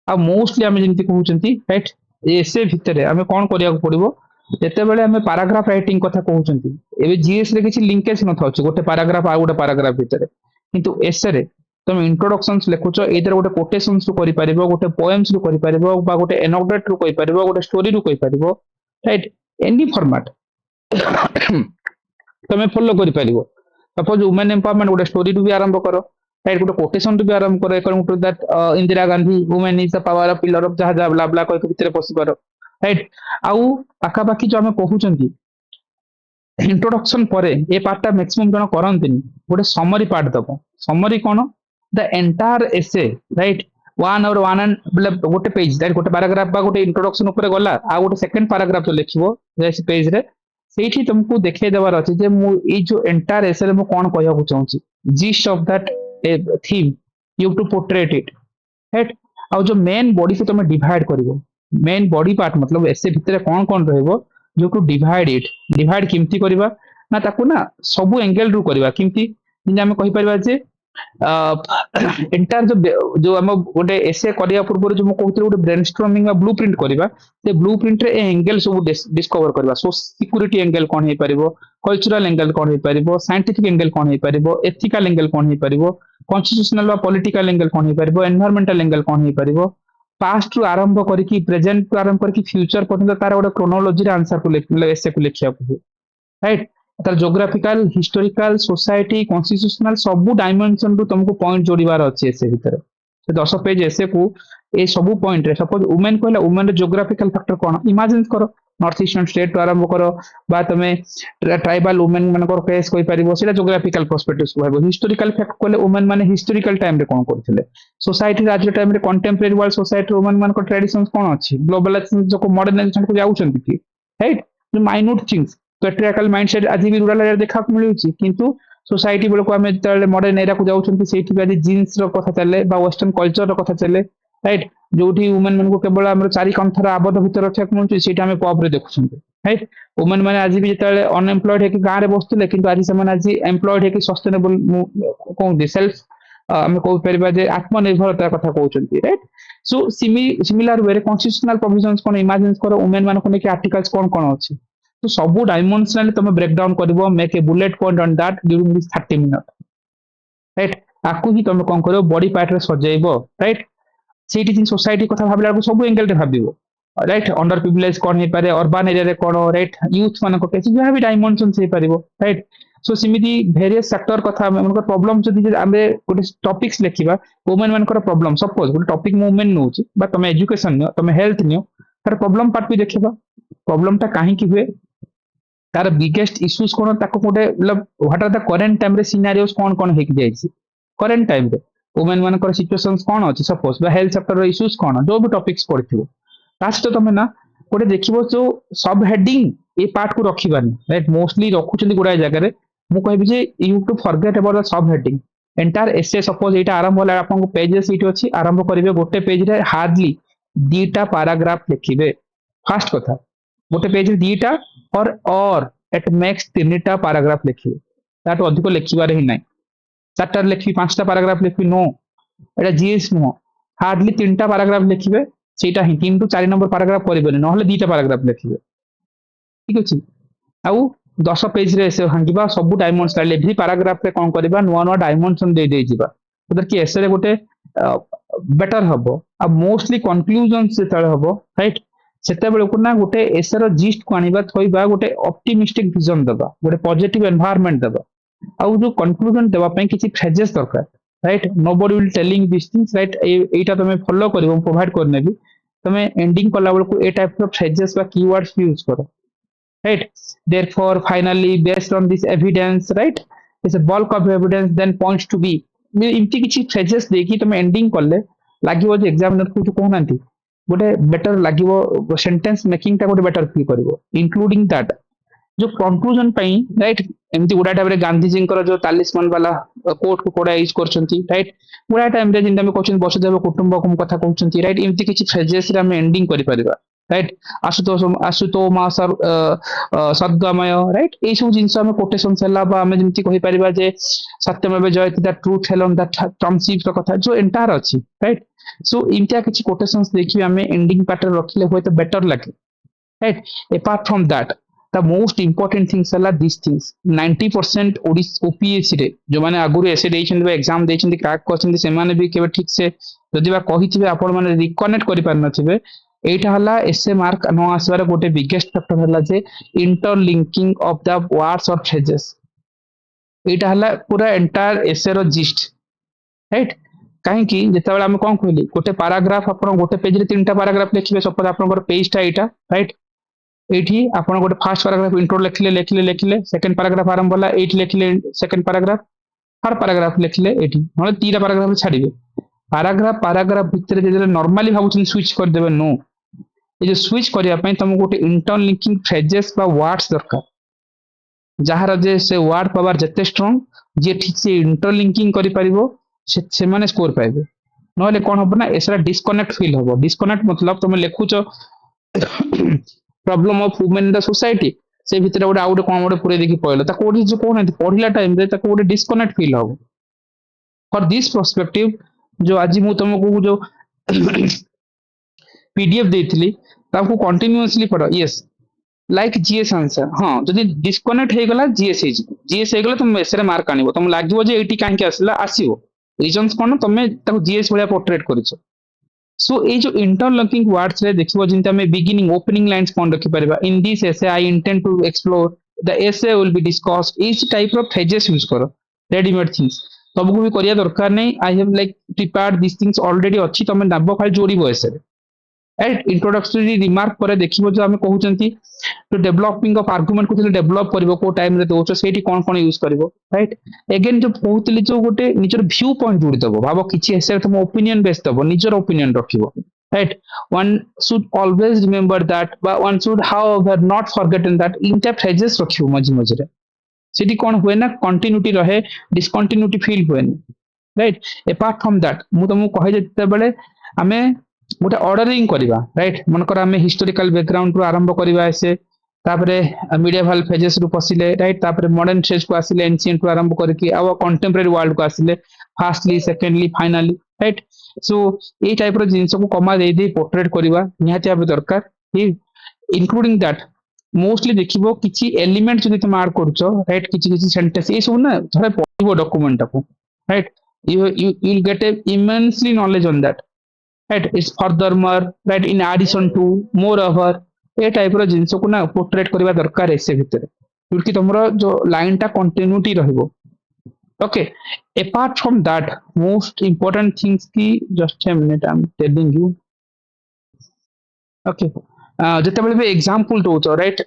आ मोस्टली आमे जेंति कहउचंती, राइट, एसे भितरे आमे कोन करिया को पड़िबो, जेतेबेले आमे पैराग्राफ राइटिंग कथा कहउचंती, एबे जीएस रे किछि लिंकेज न थाउछ गोटे पैराग्राफ आ गोटे पैराग्राफ भितरे, किंतु एसे रे तुम इंट्रोडक्शंस लिखुच, एदर गोटे कोटेशंस रु करि परिबो, गोटे पोएम्स रु करि परिबो, बा गोटे एनोक्डोट रु कहि परिबो, गोटे स्टोरी रु कहि परिबो, राइट। एनी फॉर्मेट तमे फॉलो करि परिबो। सपोज वुमेन एम्पावरमेंट गोटे स्टोरी रु भी आरंभ करो, राइट गोटे कोटेशन भी आरंभ कर according to that Indira Gandhi women is the power of pillar of जहा जहा ब्ला ब्ला कह भितर पसी पार राइट आउ पाखा पाखी जो हम कहउचंती इंट्रोडक्शन परे ए पार्ट टा मैक्सिमम जन करंतिनी गोटे समरी पार्ट दबो समरी कोन the entire essay right one और वन एंड मतलब गोटे पेज राइट गोटे पैराग्राफ बा गोटे इंट्रोडक्शन ऊपर गला आ गोटे सेकंड पैराग्राफ जो लिखिबो जैसे पेज रे ସେଇଠି तुमको ଦେଖେଇ ଦେବାର ଅଛି ଯେ ମୁଁ ଏଇ ଯୋଉ ଏଣ୍ଟାयर ଏସେ ରେ ମୁଁ କଣ କହିବାକୁ ଚାହୁଁଛି gist of that theme you have to portray it right ଆଉ ଯୋଉ मेन बॉडी को तुम डिवाइड करिवो मेन बॉडी पार्ट मतलब एसे भितर कौन कौन रहइबो जो टू डिवाइड इट डिवाइड किमती करबा ना ताकू ना सब एंगल रु करबा किमती जिन हम कहि परबा जे एंटायर जो हम गोटे एसे करिया पूर्व जो कहते गोटे ब्रेनस्टॉर्मिंग बा ब्लूप्रिंट करबा से ब्लूप्रिंट रे एंगल सब डिस्कवर करबा सो सिक्योरिटी एंगल कौन हे परिबो कल्चरल एंगल कौन हे परिबो साइंटिफिक एंगल कौन हे परिबो एथिकल एंगल कौन हे परिबो कॉन्स्टिट्यूशनल बा पॉलिटिकल एंगल कौन हे परिबो एनवायरमेंटल एंगल कौन हे परिबो पास्ट रु आरंभ करके प्रेजेंट रु आरंभ करके फ्यूचर पर्यंत तार गोटे क्रोनोलॉजी रे आंसर को एसे को लिखिया राइट तार जोग्राफिकल हिस्टोरिकल सोसाइटी कॉन्स्टिट्यूशनल सब डायमेंशन रु तुमको पॉइंट जोड़ीबार अछि एसे भीतर से 10 पेज एसे को ए सब पॉइंट रे सपोज वुमेन कहला वुमेन रे जोग्राफिकल फैक्टर कोन इमेजिन करो नॉर्थ ईस्टर्न स्टेट रु आरंभ करो बा तमे ट्राइबल वुमेन मानकर केस कोइ परिबो सेला जोग्राफिकल पर्सपेक्टिव्स को हेबो हिस्टोरिकल फैक्ट कहले वुमेन माने हिस्टोरिकल टाइम रे कोन करथिले सोसाइटी रे आज टाइम रे कंटेम्परेरी वर्ल्ड सोसाइटी वुमेन मानकर ट्रेडिशंस कोन अछि ग्लोबलाइजेशन जो मॉडर्नाइजेशन को जाउछंती कि राइट जो माइन्यूट थिंग्स पेट्रियार्कल माइंडसेट आज भी रूरल एरिया देखा मिलुछि किंतु सोसाइटी बेलको आमे तले मॉडर्न एरिया को जाउछंती सेठी भी आज जीन्स रो कथा चले बा वेस्टर्न कल्चर रो कथा चले राइट जोठी वुमेन मन को केवल हमर चारि कंथर आबद्ध भीतर रखिया मिलुछि सेठी आमे पब रे देखुछंती राइट वुमेन माने आज भी जतले अनएम्प्लॉयड है कि गां रे बसतले किंतु आज से आज एम्प्लॉयड है कि सस्टेनेबल कोन दे सेल्फ आमे को परिबा जे आत्मनिर्भरता कथा कहउछंती right so similar way constitutional provisions कोन इमेजिन करो वुमेन मन को नेकी आर्टिकल्स कोन कोन अछि तो सबू डायमेंशनली तुम ब्रेक डाउन करिवो make a bullet point on that during this 30 minute right आकु ही तुम कोन करिवो बॉडी पार्ट रे सजाइबो राइट सेठी जिन सोसाइटी कथा भाबला को सब एंगल रे भाबिबो राइट अंडर प्रिविलेज कोन हे पारे अर्बन एरिया रे कोन राइट यूथ मान को केसी जो भी डायमेंशन से पारिबो राइट सो सिमिति वेरियस सेक्टर कथा हमर प्रॉब्लम जदी आमे गोटे टॉपिक्स लेखिबा वुमेन मान को प्रॉब्लम सपोज गोटे टॉपिक वुमेन नोची बा तुम एजुकेशन नियो तुम हेल्थ नियो तार प्रॉब्लम पार्ट भी देखिबा प्रॉब्लम ता काहे की हुए तार बिगेस्ट इश्यूज कोन ताको गोटे मतलब what are the current time रे सिनेरियोस कोन हेक जायछि करंट टाइम रे वुमेन मान को सिचुएशंस कोन अछि सपोज बा हेल्थ सेक्टर रो इश्यूज कोन जो भी टॉपिक्स पढिथिबो लास्ट तो तमे ना गोटे देखिबो जो सब हेडिंग ए पार्ट को रखिबानी राइट मोस्टली रखुचंदी गुडा जगह रे मु कहबी जे you to forget about the sub heading entire essay suppose एटा आरंभ होला आपन को पेजेस इट अछि आरंभ करिवे गोटे पेज रे हार्डली दीटा पैराग्राफ लिखिबे फर्स्ट कथा गोटे पेज रे दीटा और एट मैक्स तीनटा पैराग्राफ लिखिबे ताटो अधिक लिखिबार ही नाही चारटा लिखि पांचटा पैराग्राफ लिखि नो एटा जीएस नो हार्डली तीनटा पैराग्राफ लिखिबे सेटा ही 3 टू 4 नंबर पैराग्राफ करिबेनी नहले दीटा पैराग्राफ लिखिबे ठीक अछि आउ 10 पेज रे से हांगिबा सब डायमेंशन एवरी पैराग्राफ रे कोन करबा नुवा नुवा डायमेंशन दे दे जिबा उधर कि एसे रे गोटे बेटर हबो आ मोस्टली कंक्लूजन से तळे हबो राइट सेते बेले को ना गोटे एसे रो जिस्ट को आनिबा थोइबा गोटे ऑप्टिमिस्टिक विजन दबा गोटे पॉजिटिव एनवायरनमेंट दबा आउ जो कंक्लूजन देबा पई किछि फ्रेजेस दरकार right nobody will telling this things right एटा तमे फॉलो करिवो प्रोवाइड करने भी तमे एंडिंग करला बेले को ए टाइप ऑफ फ्रेजेस बा कीवर्ड्स यूज करो right therefore finally based on this evidence right is a bulk of evidence then points to be इमती किछि फ्रेजेस देखि तमे एंडिंग करले लागिवो जे एग्जामिनर को कहनांती गोटे बेटर लागिवो सेंटेंस मेकिंग ता गोटे बेटर फील करिवो इंक्लूडिंग दैट जो कंक्लूजन पई राइट एमती गुडा टाइम रे गांधी जी जो तालिस्मान वाला कोट को कोडा यूज करछंती राइट गुडा टाइम रे जिंदा में क्वेश्चन बसुदेव कुटुंबकम कथा कहउछंती राइट एमती किछि फ्रेजेस रे हम एंडिंग करि परिबा राइट आशुतो मा सर सद्गमय राइट ए सब जिंस हम कोटेशन सेला बा हम जेमती कहि परिबा जे सत्यमेव जयति द ट्रूथ हेलोन द टर्मशिप रो कथा जो एंटायर अछि राइट सो इमतिया किछि कोटेशंस देखि हम एंडिंग पार्ट रखले होय तो बेटर लागे right apart from that the most important things are this things 90% OPSC रे जो माने आगुरु एसे देइछन बा एग्जाम देइछन क्रैक करछन से माने भी केबे ठीक से जदि बा कहिथिबे आपण माने रिकनेक्ट करि पार नथिबे एटा हला एसए मार्क न आसबार गोटे बिगेस्ट फैक्टर हला जे इंटरलिंकिंग ऑफ द वर्ड्स और फ्रेजेस एटा हला पूरा एंटायर एसए रो जिस्ट राइट कहीं जिते आम कौन कहली गोटे पाराग्राफ आप गोटे पेज रे 3टा पाराग्राफ लिखिए सपोज आपन पेजटा एटा राइट एठी आपण गोटे फास्ट पैराग्राफ इंट्रो लिखले लिखले लिखले सेकंड पैराग्राफ आरंभ होला एठी लिखले सेकंड पैराग्राफ थर्ड पैराग्राफ लिखले एठी मतलब 3टा पैराग्राफ छाड़िबे पैराग्राफ पैराग्राफ भितर जे नॉर्मली भाबुछन स्विच कर देबे नो ये जो स्विच करिया पई तुमको गोटे इंटरलिंकिंग फ्रेजेस बा वर्ड्स दरकार जहार जे से वर्ड पावर जते स्ट्रांग जे ठीक से इंटरलिंकिंग करि परिबो से माने स्कोर पाइबे नहले कोन होबो ना एसरा डिस्कनेक्ट फील होबो डिस्कनेक्ट मतलब तुम लिखुचो problem of women in the society से भितर गोटे आउटे कोन गोटे पुरे देखि पळलो ता कोडी जो कोन पढिला टाइम रे ता गोटे डिस्कनेक्ट फील होबो फॉर दिस पर्सपेक्टिव जो आज मु तुमको जो पीडीएफ देइथिली ताको कंटीन्यूअसली पढ यस लाइक जीएस आंसर हाँ जदि डिस्कनेक्ट हो गला जीएस जीएस हो गला तुम एसरे मार्क आनिबो तुम लागिवो जे एटी काहे आसला आसीबो रीजंस कोन तुम ताको जीएस भलिया पोर्ट्रेट करिसो सो ए जो इंटरलॉकिंग वर्ड्स रे देखिबो जिंता में बिगिनिंग ओपनिंग लाइंस कोन रखि परबा in this essay I intend to explore the essay will be discussed each type of phrases use करो रेडीमेड थिंग्स सबको भी करिया दरकार नै I have like prepared this things already अछि तुम नाबो खाली जोड़ीबो एसे राइट इंट्रोडक्टरी रिमार्क पर देखिबो जो हमें कहउचंती तो डेवलपिंग ऑफ आर्गुमेंट को डेवलप करिवो को टाइम रे दोचो सेठी कोन कोन यूज करिवो राइट अगेन जो कहउतली जो गोटे निजर व्यू पॉइंट जोड़ी दबो भाबो किछि एसे तुम ओपिनियन बेस दबो निजर ओपिनियन रखिवो right one should always remember that but one should however not forgotten that inter phrases रखिवो मझी मझी रे सेठी कोन हुए ना कंटिन्यूटी रहे डिसकंटिन्यूटी फील हुए राइट अपार्ट फ्रॉम दैट मु तुमको कहि जेते बेले हमें गोटे ऑर्डरिंग करिवा राइट मनकर आमे हिस्टोरिकल बैकग्राउंड रु आरंभ करिवा ऐसे तापरे मिडिएवल फेजेस रु पसिले राइट तापरे मॉडर्न स्टेज को आसिले एंशिएंट रु आरंभ करके आव कंटेम्पररी वर्ल्ड को आसिले fastly secondly finally right so ए टाइप रो जिंस को कमा दे पोर्ट्रेट करिवा निहाती आबे दरकार इंक्लूडिंग दैट मोस्टली देखिबो किछि एलिमेंट जदि तुम ऐड करछो राइट किछि किछि सेंटेंस ए सब ना थोड़े पढिबो डॉक्यूमेंट को right you you'll get a immensely knowledge on that right it's furthermore right in addition to moreover ए टाइप रो जिंस को ना पोर्ट्रेट करबा दरकार एसे भितर क्योंकि तुमरो जो लाइन टा कंटिन्यूटी रहइबो okay apart from that most important things की just a minute I'm telling you okay जते बेले भी एग्जांपल दोचो राइट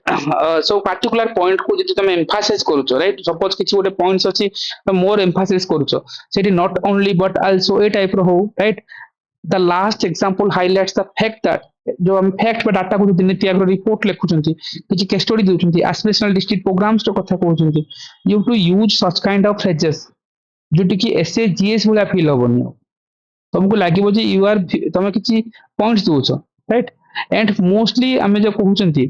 सो पर्टिकुलर पॉइंट को जति तुम एम्फासाइज करूचो राइट सपोज किछि गोटे पॉइंट्स अछि तो मोर एम्फासाइज करूचो सेठी नॉट ओनली बट आल्सो ए टाइप रो हो right the last example highlights the fact that जो हम फैक्ट बा डाटा को जो नीति आयोग रिपोर्ट लिखुचंती किछि केस स्टडी देउचंती एस्पिरेशनल डिस्ट्रिक्ट प्रोग्राम्स तो कथा कहउचंती you to use such kind of phrases जोटी कि एसए जीएस वाला फील होबनी तुमको लागिबो जे यू आर तमे किछि पॉइंट्स दोचो राइट एंड मोस्टली आमे जो कहउचंती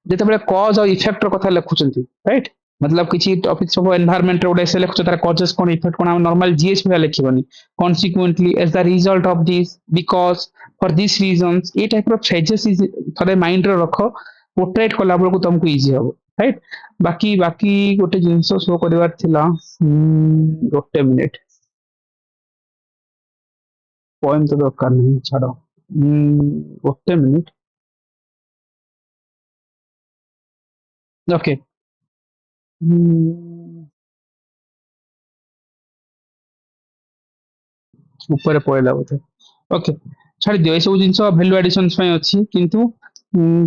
जते बेले कॉज और इफेक्ट रो कथा लिखुचंती राइट मतलब किछि टॉपिक सब एनवायरनमेंट रो से लिखुच तार कॉजेस कोन इफेक्ट कोन हम नॉर्मल जीएस में लिखिबनी consequently as the result of this because for this reasons a type of phrases is थोड़े माइंड रो रखो पोर्ट्रेट कोला बेल को तुमको इजी हो राइट बाकी बाकी गोटे जिंस शो करबार थिला गोटे मिनिट पॉइंट तो दरकार नहीं छाड़ो गोटे मिनिट ओके ऊपर पळला बोथे ओके छाड़ी दियो ए सब जिंस वैल्यू एडिशंस पय अछि किंतु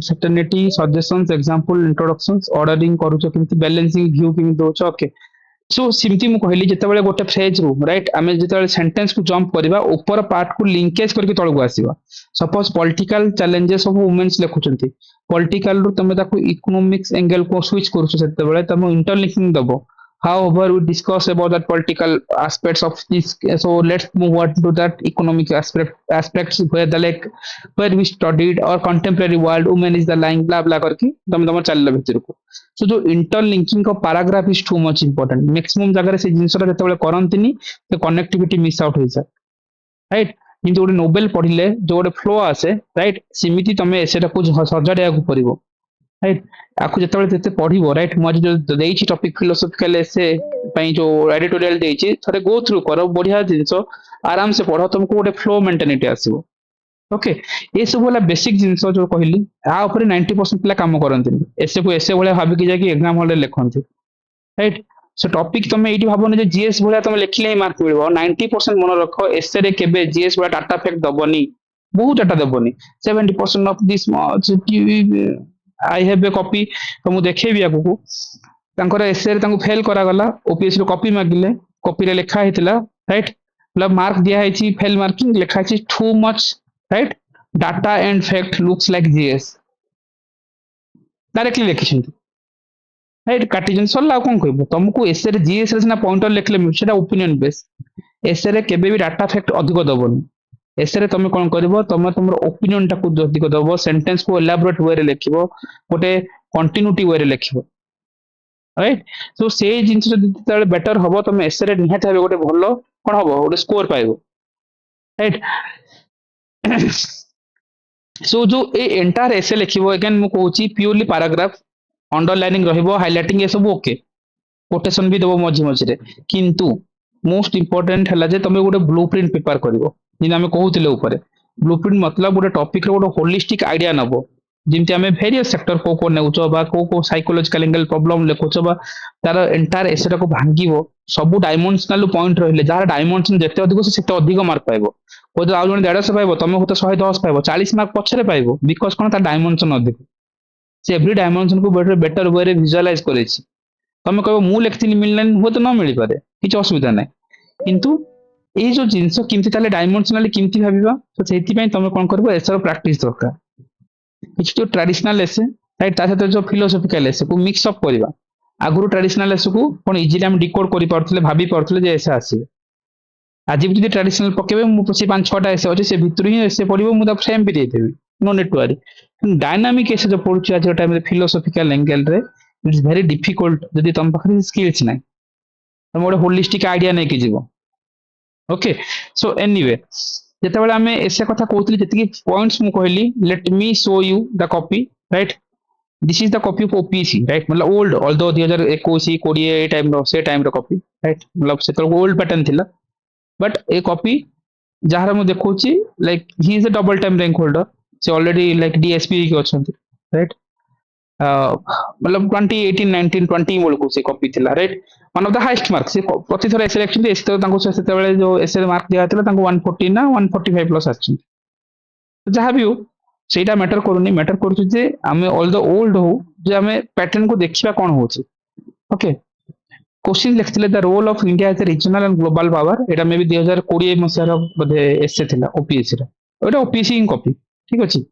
certainty suggestions example introductions ordering करूछो किंतु बैलेंसिंग व्यू किंतु दोछो ओके सो सिमती मु कहली जते बेले गोटे फ्रेज रू राइट आमे जते बेले सेंटेंस को जंप करबा ऊपर पार्ट को लिंकेज करके तळको आसीबा suppose political challenges of women's लिखुचंती पॉलिटिकल रू तमे ताको इकोनॉमिक्स एंगल को स्विच करूछो सेते बेले तमे इंटरलिंकिंग दबो however we discuss about that political aspects of this so let's move on to that economic aspects where the like where we studied or contemporary world women is the lying blah blah करके तम चलला भीतर को सो जो interlinking का paragraph is too much important maximum जगह से जिंसरा जते बेले करंतिनी तो कनेक्टिविटी मिस आउट होई जाय राइट किंतु गोटे नोबेल पढ़िले जो गोटे फ्लो आसे राइट सिमिति तमे एसेटा को सजाडिया को परिबो राइट आपको जतबे जते पढिबो राइट म जो देइछि टॉपिक फिलोसॉफिकल एसे पई जो एडिटोरियल देइछि थोड़े गो थ्रू करो बढ़िया जिंसो आराम से पढ़ो तुमको गोटे फ्लो मेंटेलिटी आसीबो ओके ये सब वाला बेसिक जिंसो जो कहली आ ऊपर 90% पिला काम करंतिनी एसे को एसे वाला भाबी कि जाकी एग्जाम हॉल रे लेखंती राइट সো টপিক তুমি এইটি ভাবনি যে জিএস ভଳିଆ তুমি লেখিলে ହିଁ ମାର୍କ ମିଳିବ 90% ମନେ ରଖ ଏସେ ରେ କେବେ ଜିଏସ୍ ଭଳିଆ ଡାଟା ଫ୍ୟାକ୍ଟ ଦବନି ବହୁତ ଡାଟା ଦବନି 70% of this I have a copy ତ ମୁଁ ଦେଖେଇବି ଆଗକୁ ତାଙ୍କର ଏସେ ରେ ତାଙ୍କୁ ଫେଲ କରାଗଲା ଓପିଏସ୍ ରୁ କପି ମାଗିଲେ କପିରେ ଲେଖା ହେଇଥିଲା ରାଇଟ୍ ମାର୍କ ଦିଆ ହେଇଛି ଫେଲ ମାର୍କିଂ ଲେଖା ହେଇଛି too much right data and fact looks like GS directly ଲେଖିଛନ୍ତି রাইট কাটিছেন সরলা ଆଉ କଣ କହିବ ତମକୁ ଏସେ ରେ ଜିଏସ୍ ରେ ସିନା ପଏଣ୍ଟର ଲେଖିଲେ ମିଳୁଛି ସେଟା ଓପିନିଅନ ବେସ୍ ଏସେ ରେ କେବେ ବି ଡାଟା ଫ୍ୟାକ୍ଟ ଅଧିକ ଦବନି ଏସେ ରେ ତମେ କଣ କରିବ ତମେ ତମର ଓପିନିଅନ ଟାକୁ ଅଧିକ ଦବ ସେଣ୍ଟେନ୍ସ କୁ ଏଲାବୋରେଟ ୱେ ରେ ଲେଖିବ ଗୋଟେ କଣ୍ଟିନ୍ୟୁଟି ୱେ ରେ ଲେଖିବ ରାଇଟ୍ ସୋ ସେଇ ଜିନିଷ ଯଦି ଯେତେବେଳେ ବେଟର ହବ ତମେ ଏସେ ରେ ନିହାତି ଭାବେ ଗୋଟେ ଭଲ କଣ ହବ ଗୋଟେ ସ୍କୋର ପାଇବ ରାଇଟ୍ ସୋ ଯୋଉ ଏ ଏଣ୍ଟାୟାର ଏସେ ଲେଖିବ ଏଗେନ୍ ମୁଁ କହୁଛି ପ୍ୟୁରଲି ପାରାଗ୍ରାଫ अंडरलाइनिंग रहिबो हाइलाइटिंग ये सब ओके कोटेशन भी देबो मझी मझिरे किंतु मोस्ट इंपोर्टेंट हला जे तमे गोटे ब्लूप्रिंट प्रिपेयर करिवो जिन हमें कहउतिले ऊपर ब्लूप्रिंट मतलब गोटे टॉपिक रो गोटे होलिस्टिक आइडिया नबो जिमति हमें वेरियस सेक्टर को नेउचो बा को साइकोलॉजिकल एंगल प्रॉब्लम लेखुचो बा तार एंटायर एसेटा को भांगिवो सब डायमेंशनल पॉइंट रहिले जार डायमेंशन जेते अधिक से सेते अधिक मार्क पाइबो को जो आउ जने 150 पाइबो तमे होते 110 पाइबो 40 मार्क पछरे पाइबो बिकॉज़ कोन ता डायमेंशन अधिक से एवरी डायमेंशन को बेटर वे रे विजुअलाइज करेछि तमे कहबो मु लेखथिनी मिलनान हो तो न मिली पारे किछ असुविधा नै किंतु এই যে জিনিস কেমতি তাহলে ডাইমেনশনালি কেমতি ভাবিবা তো সেইথিপাই তুমি কোন করবো এসর প্রাক্টিস দরকার কিছু তো ট্রাডিশনাল এসে রাইট তা সହିତ जो फिलोसॉफिकल एसे को मिक्स अप करबा आगुरु ट्रेडिशनल एसे को कोन इजीली हम डिकोड करि पारथले भाबी पारथले जे एसे आसीबे आज भी যদি ट्रेडिशनल पकेबे मु से 5-6टा एसे अछि से भितर ही एसे पडिबो मु ता फ्रेम भी दे देबी no need to worry dynamic essay जो पढुछ आज टाइम रे फिलोसॉफिकल एंगल रे इट इज वेरी डिफिकल्ट जदी तुम पाखरे स्किल्स नै तुम गोटे होलिस्टिक आइडिया नै कि जीवो ओके सो एनीवे जेतेबेले आमे एसे कथा कहउतली जति पॉइंट्स मु कहली let me show you the copy right this is the copy of OPC right मतलब ओल्ड ऑल्दो 2021 20 ए टाइम रो कॉपी राइट मतलब से तो ओल्ड पैटर्न थिला बट ए कॉपी जहार मु देखौची like he is a double time rank holder से ऑलरेडी लाइक डीएसपी के अछंती राइट मतलब 2018 19 20 बेल को से कॉपी थिला right one of the highest mark से प्रति थर एसे एक्चुअली एसे तो तांको सेते बेले जो एसे मार्क दिया थिला तांको 140 ना 145 प्लस आछन तो जहां भी हो सेटा मैटर करूनी मैटर करू जे हमें ऑल द ओल्ड हो जे हमें पैटर्न को देखिबा कोन होची ओके क्वेश्चन लिखथिले the role of India as a regional and global power एटा मे भी 2020 मसिया रो बधे एसे थिला ओपीएससी रो एटा ओपीएससी इन कॉपी ठीक अछि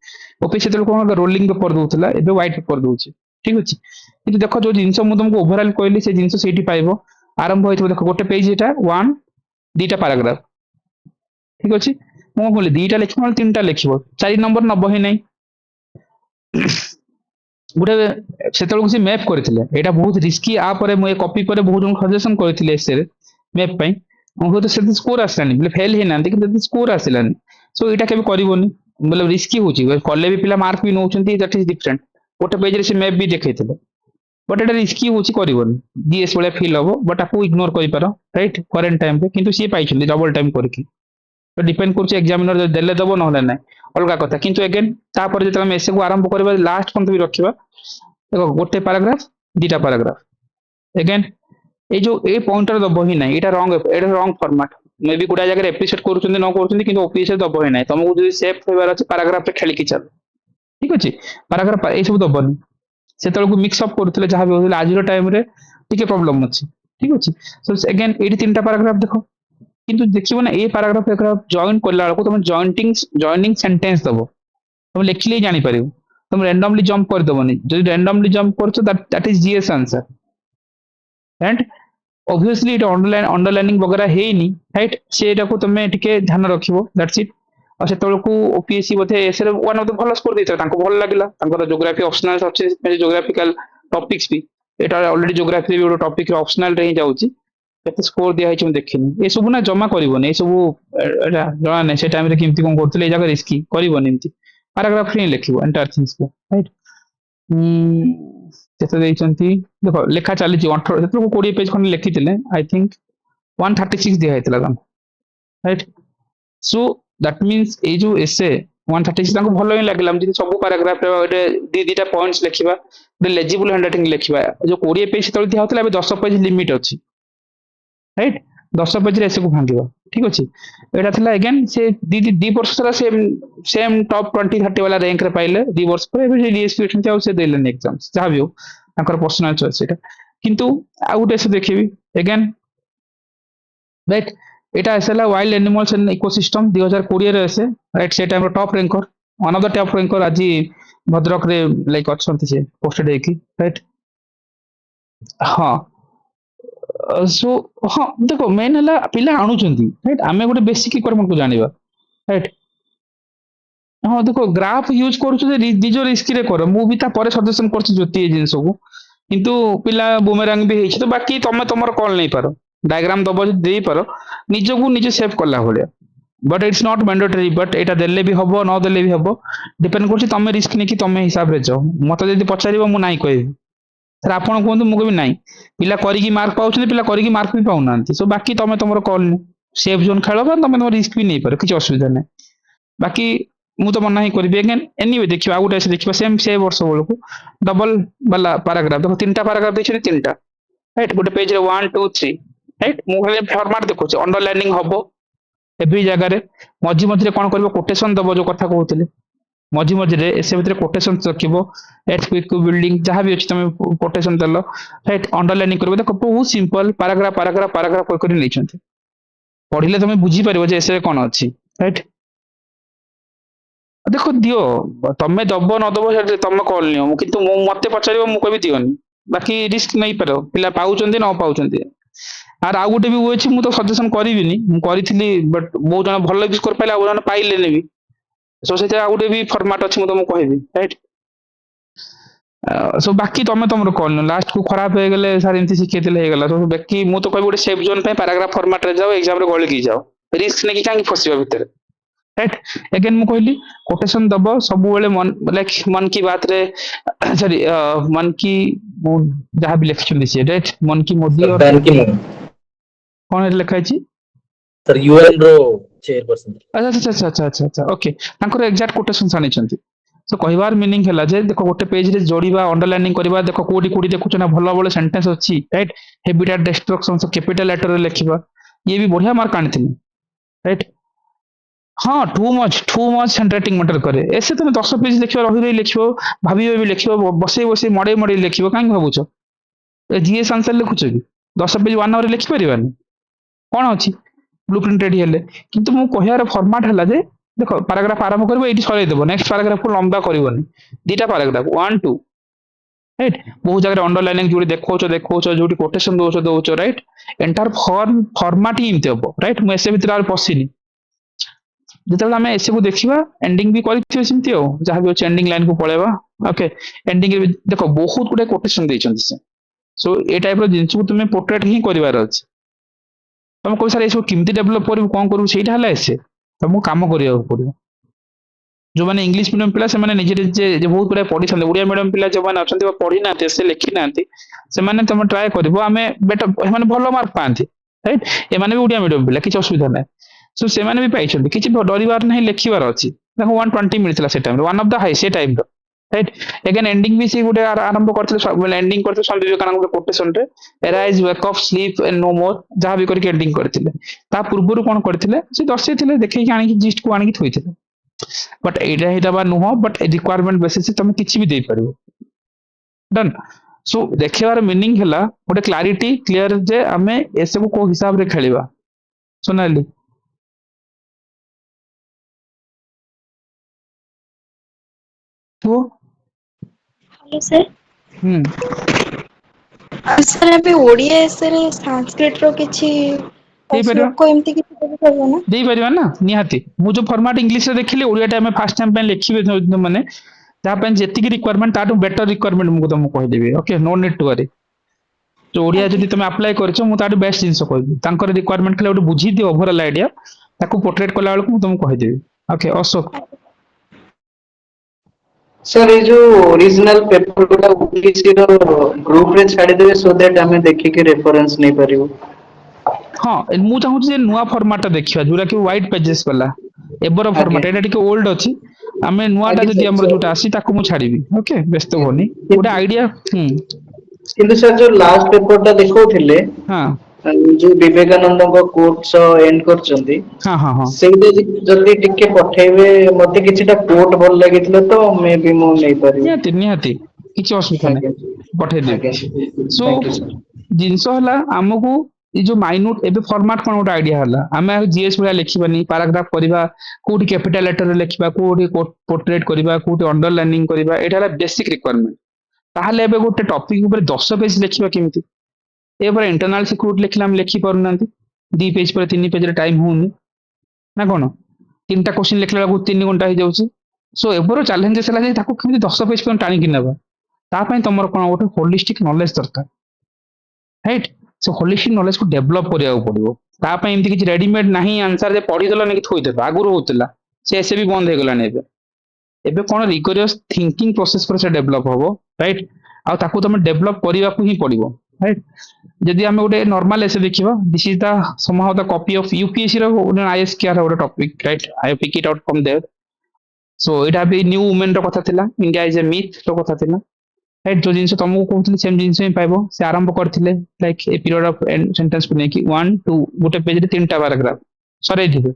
ओपीएससी तो कोन रोलिंग पेपर दोउतला एबे व्हाइट पेपर दोउची ठीक अछि किंतु देखो जो जिंस मु तुमको ओवरऑल कहली से जिंस सेठी पाइबो आरंभ होइतो देखो गोटे पेज एटा 1 दुटा पैराग्राफ ठीक अछि मु कहली दुटा लिखबो मतलब तीनटा लिखबो 4 नंबर नबो ही नै गोटे सेतल से मैप करथिले एटा बहुत रिस्की आ परे मु ए कॉपी परे बहुत जन सजेशन करथिले एसे मैप पई मु तो से स्कोर आसलानी बोले फेल हे नांती कि स्कोर आसलानी सो एटा केबे करिवोनी मतलब रिस्की होची कॉलेज भी पिला मार्क भी नौचंती दैट इज डिफरेंट गोटे पेज रे से मैप भी देखैथिले बट एटा रिस्की होची करिवोनी जीएस वाला फील हबो बट आपको इग्नोर करि पारो राइट करेंट टाइम पे किंतु सी पाइछली डबल टाइम करके तो डिपेंड करछ एग्जामिनर देले दबो नहले नै अलगा कथा किंतु अगेन ता पर जे हम एसे को आरंभ करबा लास्ट पंत भी रखिबा देखो गोटे पैराग्राफ दुटा पैराग्राफ अगेन ए जो ए पॉइंटर दबो ही नै एटा रॉन्ग फॉर्मेट मे भी गुडा जगह एप्रिशिएट करूछन न करूछन किंतु ओपीएससी दबो ही नै तुमको जदी सेफ होबार अछि पैराग्राफ रे खेली कि चल ठीक अछि पैराग्राफ ए सब दबोनी सेतल को मिक्स अप करथले जहां भी होले आज रो टाइम रे टिके प्रॉब्लम अछि ठीक अछि सो अगेन एडी तीनटा पैराग्राफ देखो किंतु देखिबो ना ए पैराग्राफ जॉइन करला को तुम जॉइनिंग सेंटेंस दबो तुम लिखले जानि परिबो तुम रैंडमली जंप कर दबोनी जदी रैंडमली जंप करछो that is GS answer and obviously it underlining वगैरह है नी राइट सेटा को तुम टिके ध्यान रखिबो दैट्स इट और सेतल को ओपीएससी बोथे एसरे वन ऑफ द भलो स्कोर देता तांको भल लागला तांको ज्योग्राफी ऑप्शनल अछि ज्योग्राफिकल टॉपिक्स भी एटा ऑलरेडी ज्योग्राफी भी टॉपिक ऑप्शनल रे ही जाउची केते स्कोर दिया है देखिनी ए सब ना जमा करिवोनी ए सब जणा नै से टाइम रे केमती कोन करथले ए जगह रिस्की करिवोनी एमती पैराग्राफ रे लिखिबो एंटायर थिंग्स को राइट केते दैचंती देखो लेखा चली 18 जेतो को 20 पेज खन लिखितिले आई थिंक 136 दिया हैतला राइट सो दैट मींस ए जो एसे 136 ତାଙ୍କୁ ଭଲ ହିଁ ଲାଗିଲା ଯଦି ସବୁ ପାରାଗ୍ରାଫ ଗୋଟେ ଦିଟା ପଏଣ୍ଟସ ଲେଖିବା ଗୋଟେ ଲେଜିବୁଲ ହ୍ୟାଣ୍ଡରାଇଟିଂ ଲେଖିବା ଯୋଉ 20 ପେଜ ସେତେବେଳେ ଦିଆ ହଉଥିଲା ଏବେ 10 ପେଜ ଲିମିଟ ଅଛି ରାଇଟ୍ 10 ପେଜରେ ଏସବୁ ଭାଙ୍ଗିବ ଠିକ ଅଛି ଏଇଟା ଥିଲା ଏଗେନ୍ ସେ ଦି ବର୍ଷ ସାରା ସେମ୍ ଟପ୍ 20-30 ବାଲା ର୍ୟାଙ୍କରେ ପାଇଲେ 2 ବର୍ଷ ପରେ ଏବେ ଡିଏସପି ଅଛନ୍ତି ଆଉ ସେ ଦେଲେନି ଏକ୍ସାମ୍ସ ଯାହା ବି ହଉ ତାଙ୍କର ପର୍ସନାଲ ଚଏସ୍ ସେଇଟା କିନ୍ତୁ ଆଉ ଗୋଟେ ସେ ଦେଖିବି ଏଗେନ୍ রাইট এটা এসে ହେଲା ওয়াইল্ড এনিমালস এন্ড ইকোসিস্টম 2020 ରେ এসে রাইট ସେ ଟାଇମର top ranker one of the top ranker ଆଜି ଭଦ୍ରକରେ ଲାଇକ୍ ଅଛନ୍ତି ସେ ପୋଷ୍ଟେଡ୍ ହେଇକି ରାଇଟ୍ ହଁ ସୋ ହଁ ଦେଖ ମେନ୍ ହେଲା ପିଲା ଆଣୁଛନ୍ତି ରାଇଟ୍ ଆମେ ଗୋଟେ ବେସିକ୍ ରିକ୍ୱାରମେଣ୍ଟକୁ ଜାଣିବା ରାଇଟ୍ ହଁ ଦେଖ ଗ୍ରାଫ ୟୁଜ କରୁଛୁ ଯେ ନିଜ ରିସ୍କରେ କର ମୁଁ ବି ତାପରେ ସଜେସନ କରୁଛି ଜ୍ୟୋତି ଏ ଜିନିଷକୁ କିନ୍ତୁ ପିଲା ବୁମେରାଙ୍ଗ ବି ହେଇଛି ତ ବାକି ତମେ ତମର କଲ୍ ନେଇପାର ଡାଇଗ୍ରାମ ଦବ ଯଦି ଦେଇପାର ନିଜକୁ ନିଜେ ସେଭ୍ କଲା ଭଳିଆ ବଟ୍ ଇଟ୍ସ ନଟ୍ ମ୍ୟାଣ୍ଡେଟରୀ ବଟ୍ ଏଇଟା ଦେଲେ ବି ହବ ନ ଦେଲେ ବି ହବ ଡିପେଣ୍ଡ କରୁଛି ତମେ ରିସ୍କ ନେଇକି ତମେ ହିସାବରେ ଯାଅ ମତେ ଯଦି ପଚାରିବ ମୁଁ ନାଇଁ କହିବି ସାର୍ ଆପଣ କୁହନ୍ତୁ ମୁଁ କହିବି ନାଇଁ ପିଲା କରିକି ମାର୍କ ପାଉଛନ୍ତି ପିଲା କରିକି ମାର୍କ ବି ପାଉନାହାନ୍ତି ସୋ ବାକି ତମେ ତମର କଲ୍ ସେଫ୍ ଜୋନ୍ ଖେଳ ବା ତମେ ତମର ରିସ୍କ ବି ନେଇପାର କିଛି ଅସୁବିଧା ନାହିଁ ବାକି ମୁଁ ତ ମନା ହିଁ କରିବି ଏଗେନ୍ ଏନିୱେ ଦେଖିବା ଆଉ ଗୋଟେ ଦେଖିବା ସେ ବର୍ଷ ବେଳକୁ ଡବଲ ବାଲା ପାରାଗ୍ରାଫ ଦେଖ 3ଟା ପାରାଗ୍ରାଫ ଦେଇଛନ୍ତି 3ଟା ରାଇଟ୍ ଗୋଟେ ପେଜରେ 1 2 3 ରାଇଟ୍ ମୁଁ ଖାଲି ଫର୍ମାଟ ଦେଖୁଛି ଅଣ୍ଡରଲାଇନିଂ ହବ ଏଭ୍ରି ଜାଗାରେ ମଝି ମଝିରେ କଣ କରିବ କୋଟେସନ ଦବ ଯୋଉ କଥା କହୁଥିଲି ମଝି ମଝିରେ ଏସେ ଭିତରେ କୋଟେସନ ରଖିବ ଏଟ୍ କ୍ୱିକ୍ ବିଲ୍ଡିଂ ଯାହା ବି ଅଛି ତମେ କୋଟେସନ ଦେଲ ରାଇଟ୍ ଅଣ୍ଡରଲାଇନିଂ କରିବ ଦେଖ ବହୁତ ସିମ୍ପଲ ପାରାଗ୍ରାଫ ପାରାଗ୍ରାଫ ପାରାଗ୍ରାଫ କରି ନେଇଛନ୍ତି ପଢିଲେ ତମେ ବୁଝିପାରିବ ଯେ ଏସେ କଣ ଅଛି ରାଇଟ୍ ଦେଖ ଦିଅ ତମେ ଦବ ନ ଦବ ସେଟା ତମେ କଲ୍ ନିଅ କିନ୍ତୁ ମୁଁ ମତେ ପଚାରିବ ମୁଁ କହିବି ଦିଅନି ବାକି ରିସ୍କ ନେଇପାର ପିଲା ପାଉଛନ୍ତି ନ ପାଉଛନ୍ତି ଆର ଆଉ ଗୋଟେ ବି ଅଛି ମୁଁ ତ ସଜେସନ କରିବିନି ମୁଁ କରିଥିଲି ବଟ୍ ବହୁତ ଜଣ ଭଲ ବି ସ୍କୋର ପାଇଲେ ଆଉ ଜଣ ପାଇଲେନି ବି ସୋ ସେଇଟା ଆଉ ଗୋଟେ ବି ଫର୍ମାଟ ଅଛି ମୁଁ ତମକୁ କହିବି ରାଇଟ୍ ସୋ ବାକି ତମେ ତମର କଲ୍ ନିଅ ଲାଷ୍ଟକୁ ଖରାପ ହେଇଗଲେ ସାର୍ ଏମିତି ଶିଖେଇଥିଲେ ହେଇଗଲା ସୋ ବାକି ମୁଁ ତ କହିବି ଗୋଟେ ସେଫ୍ ଜୋନ୍ ପାଇଁ ପାରାଗ୍ରାଫ ଫର୍ମାଟରେ ଯାଅ ଏକ୍ସାମରେ ଗଳିକି ଯାଅ ରିସ୍କ ନେଇକି କାହିଁକି ଫସିବା ଭିତରେ ରାଇଟ୍ ଏଗେନ୍ ମୁଁ କହିଲି କୋଟେସନ ଦବ ସବୁବେଳେ ଲାଇକ୍ ମନ୍ କି ବାତରେ ସରି ମନ୍ କି ଯାହା ବି ଲେଖିଛନ୍ତି ସିଏ ରାଇଟ୍ ମନ୍ କି ମୋଦି Sir, और Ban Ki-moon, କଣ ଏଠି ଲେଖା ହେଇଛି sir, UN ର chairperson. ଆଚ୍ଛା ଆଚ୍ଛା ଆଚ୍ଛା ଆଚ୍ଛା ଆଚ୍ଛା ଆଚ୍ଛା ଓକେ ତାଙ୍କର ଏକ୍ସାକ୍ଟ କୋଟେସନ ଆଣିଛନ୍ତି ତ କହିବାର ମିନିଂ ହେଲା ଯେ ଦେଖ ଗୋଟେ ପେଜରେ ଯୋଡ଼ିବା ଅଣ୍ଡରଲାଇନିଂ କରିବା ଦେଖ କୋଉଠି କୋଉଠି ଦେଖୁଛ ନା ଭଲ ଭଲ ସେଣ୍ଟେନ୍ସ ଅଛି ରାଇଟ୍ ହେବିଟାଟ ଡେଷ୍ଟ୍ରକ୍ସନ କ୍ୟାପିଟାଲ ଲେଟରରେ ଲେଖିବା ଇଏ ବି ବଢିଆ ମାର୍କ ଆଣିଥିଲେ ରାଇଟ୍ ହଁ ଟୁ ମଚ୍ ହ୍ୟାଣ୍ଡରାଇଟିଂ ମ୍ୟାଟର କରେ ଏସେ ତମେ 10 ପେଜ ଲେଖିବ ରହି ରହି ଲେଖିବ ଭାବି ଭାବି ଲେଖିବ ବସେଇ ବସେଇ ମଡେଇ ମଡେଇ ଲେଖିବ କାହିଁକି ଭାବୁଛ ଜିଏସ୍ ଆନ୍ସର ଲେଖୁଛ କି 10 ପେଜ 1 ଆୱାରରେ ଲେଖିପାରିବାନି କଣ ଅଛି ବ୍ଲୁ ପ୍ରିଣ୍ଟ ରେଡି ହେଲେ କିନ୍ତୁ ମୁଁ କହିବାର ଫର୍ମାଟ ହେଲା ଯେ ଦେଖ ପାରାଗ୍ରାଫ ଆରମ୍ଭ କରିବ ଏଇଠି ସରେଇଦେବ ନେକ୍ସଟ ପାରାଗ୍ରାଫକୁ ଲମ୍ବା କରିବନି ଦିଟା ପାରାଗ୍ରାଫ 1 2 ରାଇଟ୍ ବହୁତ ଜାଗାରେ ଅଣ୍ଡରଲାଇନିଂ ଯୋଉଠି ଦେଖଉଛ ଯୋଉଠି କୋଟେସନ ଦଉଛ ରାଇଟ୍ ଏଣ୍ଟାର ଫର୍ମାଟ ହିଁ ଏମିତି ହବ ରାଇଟ୍ ମୁଁ ଏସେ ଭିତରେ ଆଉ ପଶିନି ଯେତେବେଳେ ଆମେ ଏସବୁ ଦେଖିବା ଏଣ୍ଡିଂ ବି କରିଥିବେ ସେମିତି ଆଉ ଯାହା ବି ଅଛି ଏଣ୍ଡିଂ ଲାଇନକୁ ପଳେଇବା ଓକେ ଏଣ୍ଡିଂ ରେ ଦେଖ ବହୁତ ଗୁଡେ କୋଟେସନ ଦେଇଛନ୍ତି ସେ ସୋ ଏ ଟାଇପର ଜିନିଷକୁ ତୁମେ ପୋର୍ଟ୍ରେଟ ହିଁ କରିବାର ଅଛି ତମେ କହିବ ସାର୍ ଏସବୁ କେମିତି ଡେଭଲପ କରିବୁ କଣ କରିବୁ ସେଇଟା ହେଲା ଏସେ ତମକୁ କାମ କରିବାକୁ ପଡିବ ଯୋଉମାନେ ଇଂଲିଶ ମିଡିୟମ ପିଲା ସେମାନେ ନିଜେ ନିଜେ ବହୁତ ଗୁଡାଏ ପଢିଥାନ୍ତି ଓଡିଆ ମିଡିୟମ ପିଲା ଯୋଉମାନେ ଅଛନ୍ତି ବା ପଢିନାହାନ୍ତି ଏସେ ଲେଖିନାହାନ୍ତି ସେମାନେ ତମେ ଟ୍ରାଏ କରିବ ଆମେ ବେଟର ସେମାନେ ଭଲ ମାର୍କ ପାଆନ୍ତି ରାଇଟ୍ ଏମାନେ ବି ଓଡିଆ ମିଡିୟମ ପିଲା କିଛି ଅସୁବିଧା ନାହିଁ ସୋ ସେମାନେ ବି ପାଇଛନ୍ତି କିଛି ଡରିବାର ନାହିଁ ଲେଖିବାର ଅଛି ତାଙ୍କୁ 120 ମିଳିଥିଲା ସେ ଟାଇମରେ ୱାନ୍ ଅଫ୍ ଦ ହାଇ ସେ ଟାଇମର ରାଇଟ୍ ଏଗେନ୍ ଏଣ୍ଡିଂ ବି ସେ ଗୋଟେ ଆରମ୍ଭ କରିଥିଲେ ଏଣ୍ଡିଂ କରିଥିଲେ ସ୍ୱାମୀ ବିବେକାନନ୍ଦ ଗୋଟେ କୋଟେସନରେ arise wake of sleep and no more ଯାହା ବି କରିକି ଏଣ୍ଡିଂ କରିଥିଲେ ତା ପୂର୍ବରୁ କଣ କରିଥିଲେ ସେ ଦର୍ଶେଇଥିଲେ ଦେଖେଇକି ଆଣିକି ଜିଷ୍ଟକୁ ଆଣିକି ଥୋଇଥିଲେ ବଟ୍ ଏଇଟା ହିଁ ଦେବା ନୁହଁ ବଟ୍ ରିକ୍ୱାରମେଣ୍ଟ ବେସିସ୍ ତମେ କିଛି ବି ଦେଇପାରିବ ଡନ୍ ସୋ ଦେଖିବାର ମିନିଂ ହେଲା ଗୋଟେ କ୍ଲାରିଟି କ୍ଲିୟର ଯେ ଆମେ ଏସବୁ କୋଉ ହିସାବରେ ଖେଳିବା ସୋନାଲି ପୁଅ हेलो सर ହୁଁ सर ଏବେ ଓଡ଼ିଆ ଏସେରେ ସାଂସ୍କ୍ରିଟର କିଛି ଦେଇପାରିବା ଶ୍ଲୋକ ଏମିତି କିଛି ଦେଇପାରିବ ନା ଦେଇପାରିବା ନା ନିହାତି ମୁଁ ଯୋଉ ଫର୍ମାଟ ଇଂଲିଶରେ ଦେଖିଲି ଓଡ଼ିଆଟା ଆମେ ଫାର୍ଷ୍ଟ ଟାଇମ୍ ପାଇଁ ଲେଖିବେ ମାନେ ତା ପାଇଁ ଯେତିକି ରିକ୍ୱାରମେଣ୍ଟ ତାଠୁ ବେଟର ରିକ୍ୱାରମେଣ୍ଟ ମୁଁ ତମକୁ କହିଦେବି okay no need to worry ତ ଓଡ଼ିଆ ଆଜ୍ଞା ଯଦି ତମେ ଆପ୍ଲାଏ କରିଛ ମୁଁ ତାଠୁ ବେଷ୍ଟ ଜିନିଷ କହିବି ତାଙ୍କର ରିକ୍ୱାରମେଣ୍ଟ ଖାଲି ଗୋଟେ ବୁଝିଦିଅ ଓଭରଅଲ୍ ଆଇଡିଆ ତାକୁ ପୋର୍ଟ୍ରେଟ କଲା ବେଳକୁ ମୁଁ ତମକୁ କହିଦେବି ଓକେ ଅଶୋକ सर ये जो ओरिजिनल पेपर गुड़ा ओबीसी रो ग्रुप रे छाडी देबे सो दैट हमें देखि के रेफरेंस नहीं परिबो ହଁ ମୁଁ ଚାହୁଁଛି ଯେ ନୂଆ ଫର୍ମାଟଟା ଦେଖିବା ଯୋଉଟା କି ହ୍ୱାଇଟ୍ ପେଜେସ୍ ବାଲା ଏବେର आगे ଫର୍ମାଟ ଏଇଟା ଟିକେ ଓଲ୍ଡ ଅଛି ଆମେ ନୂଆଟା ଆଜ୍ଞା ଯଦି sir, ଆମର so- ଯୋଉଟା ଆସି ତାକୁ ମୁଁ ଛାଡିବି। ଓକେ, ବ୍ୟସ୍ତ ହୁଅନି, ଗୋଟେ ଆଇଡିଆ। କିନ୍ତୁ ସାର୍ ଯୋଉ ଲାଷ୍ଟ ପେପରଟା ଦେଖଉଥିଲେ ହଁ ଯୋଉ ବିବେକାନନ୍ଦଙ୍କ କୋଟ୍ ସହ ଏଣ୍ଡ କରିଛନ୍ତି, ହଁ ହଁ ହଁ ସେଇଟା ଯଦି ଟିକେ ପଠେଇବେ, ମତେ କିଛିଟା କୋଟ୍ ଭଲ ଲାଗିଥିଲା ତ ମେ ବି ମୁଁ ନେଇପାରିବି। ନିହାତି ନିହାତି, କିଛି ଅସୁବିଧା ଆଜ୍ଞା ନାହିଁ, ପଠେଇଦେବି। ଆଜ୍ଞା ସୋ ଥ୍ୟାଙ୍କ ୟୁ ସାର୍। ଜିନିଷ ହେଲା ଆମକୁ ଏଇ ଯୋଉ ମାଇନ୍ୟୁଟ ଏବେ ଫର୍ମାଟ କଣ ଗୋଟେ ଆଇଡିଆ ହେଲା, ଆମେ ଜିଏସ୍ ଭଳିଆ ଲେଖିବାନି, ପାରାଗ୍ରାଫ କରିବା, କୋଉଠି କ୍ୟାପିଟାଲ ଲେଟରରେ ଲେଖିବା, କୋଉଠି ପୋର୍ଟ୍ରେଟ କରିବା, କୋଉଠି ଅଣ୍ଡରଲାଇନିଂ କରିବା, ଏଇଟା ହେଲା ବେସିକ ରିକ୍ୱାରମେଣ୍ଟ। ତାହେଲେ ଏବେ ଗୋଟେ ଟପିକ ଉପରେ 10 ପେଜ ଲେଖିବା କେମିତି? ଏପରେ ଇଣ୍ଟରନାଲ ସିକ୍ୟୁରିଟି ଲେଖିଲେ ଆମେ ଲେଖି ପାରୁନାହାନ୍ତି, 2 ପେଜ ପରେ 3 ପେଜରେ ଟାଇମ ହଉନି ନା କଣ? 3ଟା କୋଶ୍ଚିନ୍ ଲେଖିଲା ବେଳକୁ 3 ଘଣ୍ଟା ହେଇଯାଉଛି। ସୋ ଏବେର ଚ୍ୟାଲେଞ୍ଜେସ୍ ହେଲା ଯେ ତାକୁ କେମିତି 10 ପେଜ ପର୍ଯ୍ୟନ୍ତ ଟାଣିକି ନେବା। ତା ପାଇଁ ତମର କଣ ଗୋଟେ ହୋଲିଷ୍ଟିକ ନଲେଜ ଦରକାର, ରାଇଟ୍? ସେ ହୋଲିଷ୍ଟିକ ନଲେଜକୁ ଡେଭଲପ କରିବାକୁ ପଡିବ। ତା ପାଇଁ ଏମିତି କିଛି ରେଡିମେଡ ନାହିଁ ଆନ୍ସର ଯେ ପଢିଦେଲ କି ଥୋଇଦେଲ, ଆଗରୁ ହଉଥିଲା, ସେ ଏସେ ବି ବନ୍ଦ ହେଇଗଲାଣି ଏବେ। ଏବେ କଣ ରିଗରିୟସ୍ ଥିଙ୍କିଂ ପ୍ରୋସେସ ପରେ ସେ ଡେଭଲପ ହବ, ରାଇଟ୍? ଆଉ ତାକୁ ତମେ ଡେଭଲପ କରିବାକୁ ହିଁ ପଡିବ, ରାଇଟ୍? ଯଦି ଆମେ ଗୋଟେ ନର୍ମାଲ ଏସେ ଦେଖିବା, this is the somehow the copy of UPSC ର ଆଇଏସକେଆର ଗୋଟେ topic, right? I pick it out from there. So ଏଇଟା ବି ନ୍ୟୁ ଉମେନ ର କଥା ଥିଲା, ଇଣ୍ଡିଆ ଇଜ ଏ ମିଥ୍ ର କଥା ଥିଲା, ରାଇଟ୍? ଯୋଉ ଜିନିଷ ତମକୁ କହୁଥିଲି ସେମ ଜିନିଷ ହିଁ ପାଇବ। ସେ ଆରମ୍ଭ କରିଥିଲେ ଲାଇକ୍ ଏ ପିରିୟଡ ଅଫ ସେଣ୍ଟେନ୍ସକୁ ନେଇକି 1 2 ଗୋଟେ ପେଜରେ 3ଟା ପାରାଗ୍ରାଫ ସରେଇଥିବେ।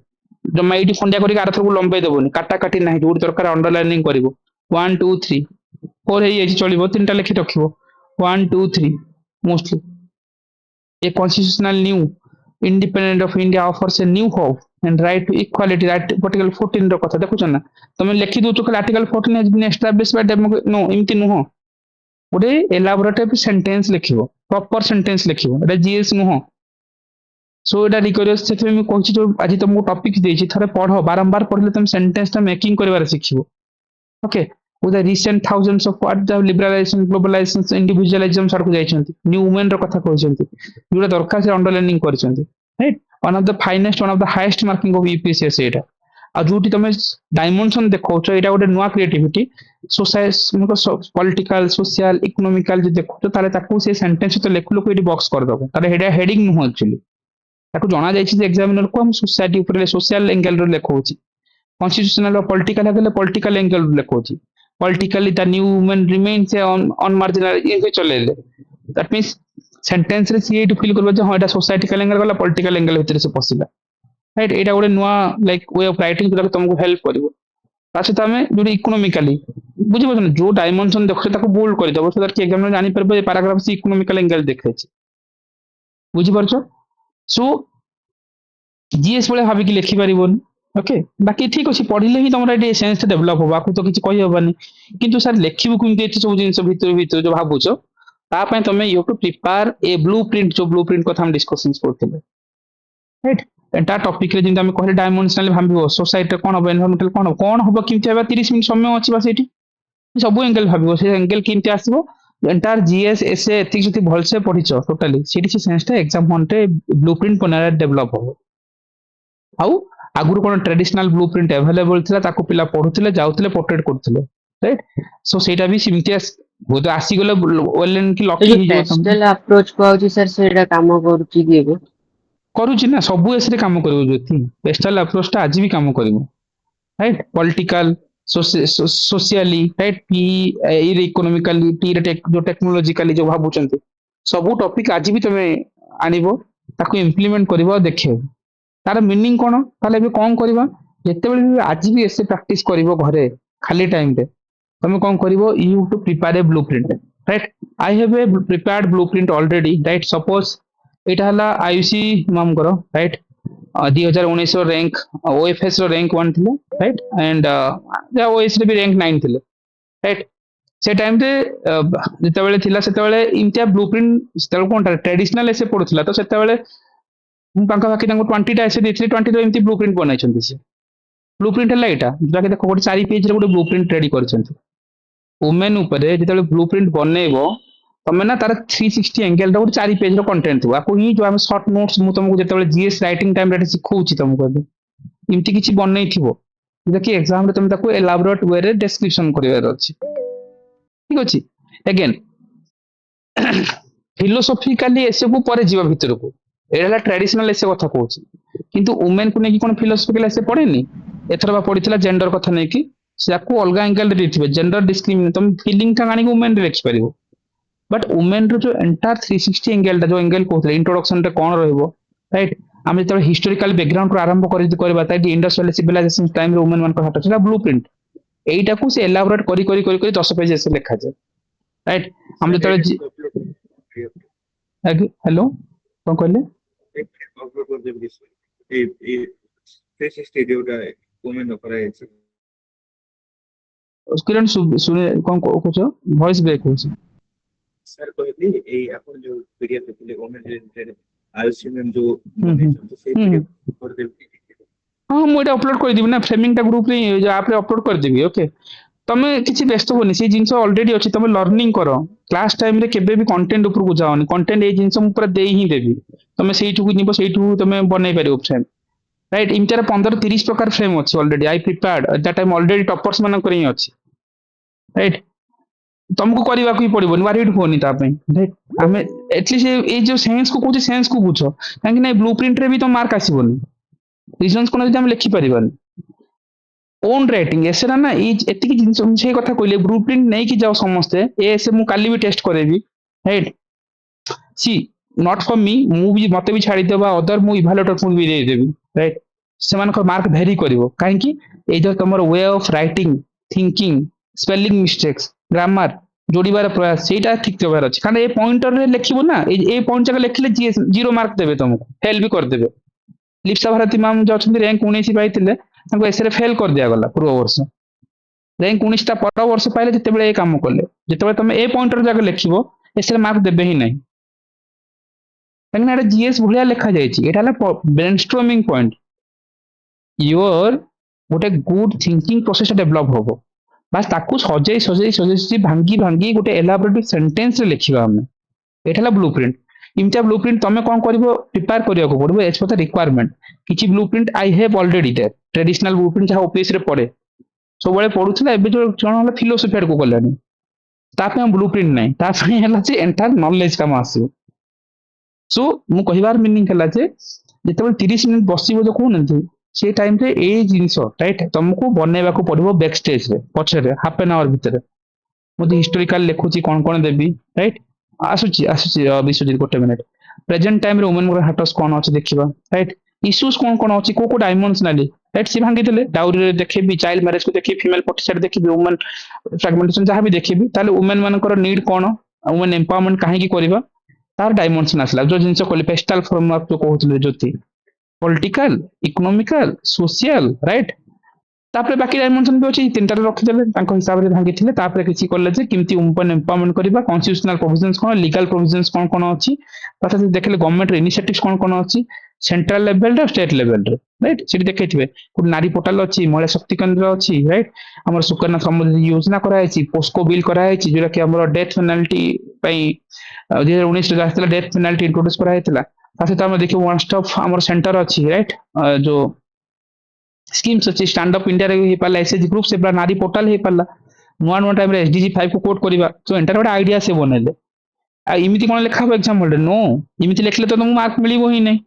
ଜମା ଏଇଠି ଖଣ୍ଡିଆ କରିକି ଆରଥରକୁ ଲମ୍ବେଇ ଦେବନି, କାଟାକାଟି ନାହିଁ, ଯୋଉଠି ଦରକାର ଅଣ୍ଡରଲାଇନିଂ କରିବ। 1 2 3 4 ହେଇଯାଇଛି ଚଳିବ, 3ଟା ଲେଖି ରଖିବ। 1 2 3 mostly a constitutional new independent of India offers a new hope and right to equality, right? Article 14 ର କଥା ଦେଖୁଛ ନା? ତମେ ଲେଖି ଦଉଛ ଖାଲି Article 14 has been established by democracy, no, ଏମିତି ନୁହଁ। ଗୋଟେ ଏଲାବୋରେଟିଭ ସେଣ୍ଟେନ୍ସ ଲେଖିବ, ପ୍ରପର ସେଣ୍ଟେନ୍ସ ଲେଖିବ, ଏଟା ଜିଏସ୍ ନୁହଁ। ସୋ ଏଟା ରିଗରିୟସ୍, ସେଥିପାଇଁ ମୁଁ କହୁଛି ଯୋଉ ଆଜି ତମକୁ ଟପିକ ଦେଇଛି, ଥରେ ପଢ, ବାରମ୍ବାର ପଢିଲେ ତମେ ସେଣ୍ଟେନ୍ସଟା ମେକିଂ କରିବାରେ ଶିଖିବ। Okay, with the recent thousands of what the liberalization, globalization, individualism ଆଡକୁ ଯାଇଛନ୍ତି, ନ୍ୟୁ ଉମେନ ର କଥା କହିଛନ୍ତି, ଯୋଉଟା ଦରକାର ସେ ଅଣ୍ଡରଲାଇନିଂ କରିଛନ୍ତି, right? One of the finest, one of the highest marking of UPSC ଏଇଟା। ଆଉ ଯୋଉଠି ତମେ ଡାଇମେନସନ ଦେଖାଉଛ, ଏଇଟା ଗୋଟେ ନୂଆ କ୍ରିଏଟିଭିଟି। ପଲିଟିକାଲ, ସୋସିଆଲ, ଇକୋନୋମିକାଲ ଯଦି ଦେଖୁଛ, ତାହେଲେ ତାକୁ ସେ ସେଣ୍ଟେନ୍ସ ସହିତ ଲେଖୁ ଲେଖୁ ଏଠି ବକ୍ସ କରିଦବ, ତାହେଲେ ଏଇଟା ହେଡିଙ୍ଗ ନୁହଁ ଆକ୍ଚୁଆଲି। ତାକୁ ଜଣା ଯାଇଛି ଯେ ଏକ୍ସାମିନରକୁ ଆମ ସୋସାଇଟି ଉପରେ ସୋସିଆଲ ଏଙ୍ଗେଲରେ ଲେଖଉଛି, କନଷ୍ଟିଟ୍ୟୁସନାଲ ପଲିଟିକାଲ ହେଲେ ପଲିଟିକାଲ ଏଙ୍ଗେଲ ଲେଖଉଛି, politically the new woman remains on marginal ଇଏ ଚଲେଇଲେ, that means ସେଣ୍ଟେନ୍ସ ରେ ସିଏ ଏଇଠି ଫିଲ୍ କରିବ ଯେ ହଁ ଏଇଟା ସୋସାଇଟିକାଲ ଏଙ୍ଗେଲ ଗଲା, ପଲିଟିକାଲ ଏଙ୍ଗେଲ ଭିତରେ ସେ ପଶିଲା, ରାଇଟ୍? ଏଇଟା ଗୋଟେ ନୂଆ ଲାଇକ୍ ୱେ ଅଫ ରାଇଟିଂ ଯୋଉଟା ତମକୁ ହେଲ୍ପ କରିବ। ତା ସହିତ ଆମେ ଯୋଉଠି ଇକୋନୋମିକାଲି ବୁଝିପାରୁଛ ନା, ଯୋଉ ଡାଇମେନସନ ଦେଖୁଛ ତାକୁ ବୋଲ୍ଡ କରିଦବ, so that କି ଏକ୍ସାମିନର ଜାଣିପାରିବ ଯେ ପାରାଗ୍ରାଫ ସେ ଇକୋନୋମିକାଲ ଏଙ୍ଗେଲ ଦେଖେଇଛି, ବୁଝିପାରୁଛ? ସୋ ଜିଏସ୍ ଭଳିଆ ଭାବିକି ଲେଖିପାରିବନି। ଓକେ, ବାକି ଠିକ ଅଛି, ପଢିଲେ ହିଁ ତମର ଏଠି ସେନ୍ସ ଡେଭଲପ ହବ, ଆକୁ ତ କିଛି କହିହବନି। କିନ୍ତୁ ସାର୍ ଲେଖିବୁ କେମିତି ଏଠି ସବୁ ଜିନିଷ ଭିତରୁ ଭିତରୁ ଯୋଉ ଭାବୁଛ, ତା ପାଇଁ ତମେ you to prepare a blueprint, ଯୋଉ ବ୍ଲୁ ପ୍ରିଣ୍ଟ କଥା ଆମେ ଡିସ୍କସନ କରୁଥିଲେ, ରାଇଟ୍? ଏଟା ଟପିକରେ ଯେମିତି ଆମେ କହିଲେ ଡାଇମେନସନାଲି ଭାବିବ, ସୋସାଇଟିରେ କଣ ହବ, ଏନଭାରମେଣ୍ଟାଲ କଣ ହବ, କେମିତି ହେବା, 30 ମିନିଟ୍ ସମୟ ଅଛି ବା ସେଇଠି ସବୁ ଏଙ୍ଗେଲ ଭାବିବ, ସେ ଏଙ୍ଗେଲ କେମିତି ଆସିବ। ଏଣ୍ଟାର ଜିଏସ୍ ଏସେ ଏତିକି ଯଦି ଭଲସେ ପଢିଛ ଟୋଟାଲି, ସେଠି ସେ ସେନ୍ସଟା ଏକ୍ସାମ ହଲରେ ବ୍ଲୁ ପ୍ରିଣ୍ଟ ବନେଇବା ଡେଭଲପ ହବ। ଆଉ ଆଗରୁ କଣ ଟ୍ରାଡିସନାଲ ବ୍ଲୁ ପ୍ରିଣ୍ଟ ଆଭେଲେବଲ ଥିଲା, ତାକୁ ପିଲା ପଢୁଥିଲେ, ଯାଉଥିଲେ, ପୋର୍ଟ୍ରେଟ କରୁଥିଲେ, ରାଇଟ୍? ସୋ ସେଇଟା ବି ସେମିତି ବହୁତ ଆସିଗଲେ ୱେଲ ଏଣ୍ଡ କି ସେ ଲକି ଯୋଉ ହେଇଯିବ ତମେ। ପେଷ୍ଟଲ ଆପ୍ରୋଚ କୁହାଯାଉଛି ସାର୍, ସେଇଟା କାମ କରୁଛି କି ଏବେ? କରୁଛି ନା, ସବୁ ଏସରେ କାମ କରିବ ଜ୍ୟୋତି, ପେଷ୍ଟାଲ ଆପ୍ରୋଚଟା ଆଜି ବି କାମ କରିବ, right? Political, socially, right? P economically, T ରେ ଯୋଉ ଟେକ୍ନୋଲୋଜିକାଲି ଯୋଉ ଭାବୁଛନ୍ତି, ସବୁ ଟପିକ ଆଜି ବି ତମେ ଆଣିବ, ତାକୁ ଇମ୍ପ୍ଲିମେଣ୍ଟ କରିବ ଆଉ ଦେଖେଇବ। ତାର ମିନିଂ କଣ? ତାହେଲେ ଏବେ କଣ କରିବା, ଯେତେବେଳେ ବି ଆଜି ବି ଏସେ ପ୍ରାକ୍ଟିସ କରିବ ଘରେ ଖାଲି ଟାଇମରେ, ତମେ କଣ କରିବ, you to prepare a blueprint, right? I have a prepared blueprint already, right? Suppose ଏଇଟା ହେଲା ଆୟୁସି ମ୍ୟାମଙ୍କର, ରାଇଟ୍? 2019 ର୍ୟାଙ୍କ, ଓଏଫଏସ୍ ର ର୍ୟାଙ୍କ 1 ଥିଲେ, ରାଇଟ୍? ଆଣ୍ଡ ଓଏସ୍ ରେ ବି ର୍ୟାଙ୍କ 9 ଥିଲେ, ରାଇଟ୍? ସେ ଟାଇମରେ ଯେତେବେଳେ ଥିଲା, ସେତେବେଳେ ଇଣ୍ଡିଆ ବ୍ଲୁ ପ୍ରିଣ୍ଟ, ସେତେବେଳେ କଣଟା ଟ୍ରାଡିସନାଲ ଏସେ ପଡୁଥିଲା, ତ ସେତେବେଳେ ମୁଁ ପାଖାପାଖି ତାଙ୍କୁ 20ଟା ଏସେ ଦେଇଥିଲି, 20ର ଏମିତି ବ୍ଲୁ ପ୍ରିଣ୍ଟ ବନାଇଛନ୍ତି। ସେ ବ୍ଲୁ ପ୍ରିଣ୍ଟ ହେଲା ଏଇଟା, ଯୋଉଟାକି ଦେଖ ଗୋଟେ 4 ପେଜରେ ଗୋଟେ ବ୍ଲୁ ପ୍ରିଣ୍ଟ ରେଡି କରିଛନ୍ତି। ଓମେନ ଉପରେ ଯେତେବେଳେ ବ୍ଲୁ ପ୍ରିଣ୍ଟ ବନେଇବ, ତମେ ନା ତାର 360 ଏଙ୍ଗେଲ ର ଗୋଟେ 4 ପେଜର କଣ୍ଟେଣ୍ଟ ଥିବ, ଆକୁ ହିଁ ଯୋଉ ଆମେ ସର୍ଟ ନୋଟ୍ସ, ମୁଁ ତମକୁ ଯେତେବେଳେ ଜିଏସ୍ ରାଇଟିଂ ଟାଇମରେ ଶିଖଉଛି ତମକୁ, ଏବେ ଏମିତି କିଛି ବନେଇଥିବ ଯୋଉଟାକି ଏକ୍ସାମରେ ତମେ ତାକୁ ଏଲାବୋରେଟ ୱେରେ ଡେସ୍କ୍ରିପସନ କରିବାର ଅଛି, ଠିକ ଅଛି? ଏଗେନ୍ ଫିଲୋସଫିକାଲି ଏସବୁ ପରେ ଯିବା ଭିତରକୁ, ଏଇଟା ହେଲା ଟ୍ରାଡିସନାଲ ଏସେ କଥା କହୁଛି, କିନ୍ତୁ ଓମେନକୁ ନେଇକି କଣ ଫିଲୋସଫିକାଲ ଏସେ ପଡେନି? ଏଥର ବା ପଡିଥିଲା ଜେଣ୍ଡର କଥା ନେଇକି, ତାକୁ ଅଲଗା ଆଙ୍ଗେଲ ରେ ଦେଇଥିବେ ଜେଣ୍ଡର ଡିସ୍କ୍ରିମିନେସନ ତମେ ଫିଲିଂ ଟା ଆଣିକି ଓମେନ ରେ ଲେଖିପାରିବ बट वुमेन रो जो एंटायर 360 एंगल जो एंगल कहते इंट्रोडक्शन रे कौन रहिबो राइट आम जो हिस्टोरिकल बैकग्राउंड रो आरंभ करबा इंडस्ट्रियल सिविलाइजेशन टाइम रे वुमेन मान हाथ था ब्लूप्रिंट एटा को से एलाबोरेट करी 10 पेज ऐसे लिखा जाए राइट हम जो हेलो कौन कहले किरण सुने कौन कहछ वॉइस ब्रेक होछ सर कहली ए अपन जो पीडीएफ देले ओमेन रिलेटेड आयुषी मैम जो से पीडीएफ कर देबी हाँ मुझे अपलोड कर देबी ना फ्रेमिंग टा ग्रुप रे जो आप रे अपलोड कर देबी ओके तमे किछि व्यस्त होनी से जिंस ऑलरेडी अछि तमे लर्निंग करो क्लास टाइम रे केबे भी कंटेंट ऊपर को जाओनी कंटेंट ए जिंस मु पूरा देई ही देबी तमे सेइठु को निबो सेइठु तमे बनै परिबो फ्रेम राइट इमतार 15 30 प्रकार फ्रेम अछि already I prepared at that time already toppers मानन करी अछि राइट तुमको करने को ही पड़ो वारिड होनी राइट आम एटलिस्ट ये जो सेंस को कौन सेंस को बुझ कहीं ब्लूप्रिंट रे भी तो मार्क आसबनी रिजन्स कौन जब लिखि पारबानी ओन राइटिंग एसे ना एति जिन से कथा कहले ब्लूप्रिंट नहीं कि जाओ समस्ते एसे मु काली भी टेस्ट करेबी right see not for me मु भी मते भी छाड़ी देबा अदर मु इवैल्यूएटर को भी दे देबी राइट से मार्क भेरी करिवो काहे कि ए जो तमर way of writing thinking spelling mistakes grammar जोड़बार प्रयास से ठीक देवार अच्छे कारण ये पॉइंटर रे लिखिबो ना ए पॉइंट जगह लिखले जीरो मार्क देबे तुमको फेल भी कर देबे लिप्सा भारती मैम जो अछंती रैंक 19 पाइतिले तांको एसरे फेल कर दिया गला पूर्व वर्ष रैंक 19 टा पर वर्ष पाइले जते बेले ए काम करले जते बेले तुम ए पॉइंटर जगह लिखिबो एसरे मार्क देबे ही नहीं काहे ना जीएस भलिया लिखा जाय छि एटा ब्रेनस्टॉर्मिंग पॉइंट योर गोटे गुड थिंकिंग प्रोसेस डेवलप होबो बस ताकू सजै सजै सजै भांगी भांगी गोटे एलाबोरेटिव सेंटेंस रे लिखिबा हम एठाला ब्लूप्रिंट इमता ब्लूप्रिंट तमे कोन करबो प्रिपेयर करिया को पड़बो एज पर द रिक्वायरमेंट किछि blueprint I have already there traditional blueprint जहा ओपीएस रे पड़े सब बेले पढुथला एबे जो जण होला फिलोसफी आड़ को गलानी ता पे ब्लूप्रिंट नै ता पे हला जे एंटायर नॉलेज काम आसी सो मु कहिबार मीनिंग हला जे जेतेबे 30 मिनिट बसिबो जो कोन से टाइम रे ए जिंस राइट तुमको बनैबा को पड़बो बैक स्टेज रे पछे रे हाफ एन आवर भीतर मोदी हिस्टोरिकल लिखुची कोन देबी राइट आसुची विश्वजीत गोटे मिनिट प्रेजेंट टाइम रे वुमेन हाटस कोन अछि देखिबा राइट इश्यूज कोन अछि को डायमेंशनली राइट सी भांगी देले डाउरी रे देखिबी चाइल्ड मैरिज को देखि फीमेल पोर्ट्रेट देखिबी वुमेन फ्रैगमेंटेशन जहां भी देखिबी ताले वुमेन मानकर नीड कोन वुमेन एम्पावरमेंट काहे की करबा तार डायमेंशन आसला जो जिंस कोले पेस्टल फ्रेमवर्क जो कहउतले ज्योति पॉलिटिकल इकोनॉमिकल सोशल राइट तापरे बाकी डायमेंशन भी अछि तीनटा रखि देले तांको हिसाब रे भांगी थिले तापरे किछि करले जे किमती वुमेन एम्पावरमेंट करबा कॉन्स्टिट्यूशनल प्रोविजंस कोन लीगल प्रोविजंस कोन अछि तथा देखले गवर्नमेंट इनिशिएटिव्स कोन अछि सेंट्रल लेवल रे स्टेट लेवल रे राइट सिटी देखैथिबे कुड नारी पोर्टल अछि महिला शक्ति केंद्र अछि राइट हमर सुकन्या समृद्धि योजना करा अछि पोस्को बिल करा अछि जेरा कि हमर डेथ पेनल्टी पई 2019 रे आस्थिला डेथ पेनल्टी इंट्रोड्यूस करा हैतला तासे त हम देखिबो वन स्टॉप हमर सेंटर अछि राइट जो स्कीम्स अच्छी स्टैंड अप इंडिया रे हे पाला एसएच ग्रुप से नारी पोर्टल हे पाला नुआ टाइम रे एसडीजी 5 को कोड करबा तो एंटर गोटे आइडिया से बनेले आ इमिति कोन लेखा एग्जांपल रे नो इमिति लेखले तो तुमको मार्क मिलिबो ही नहीं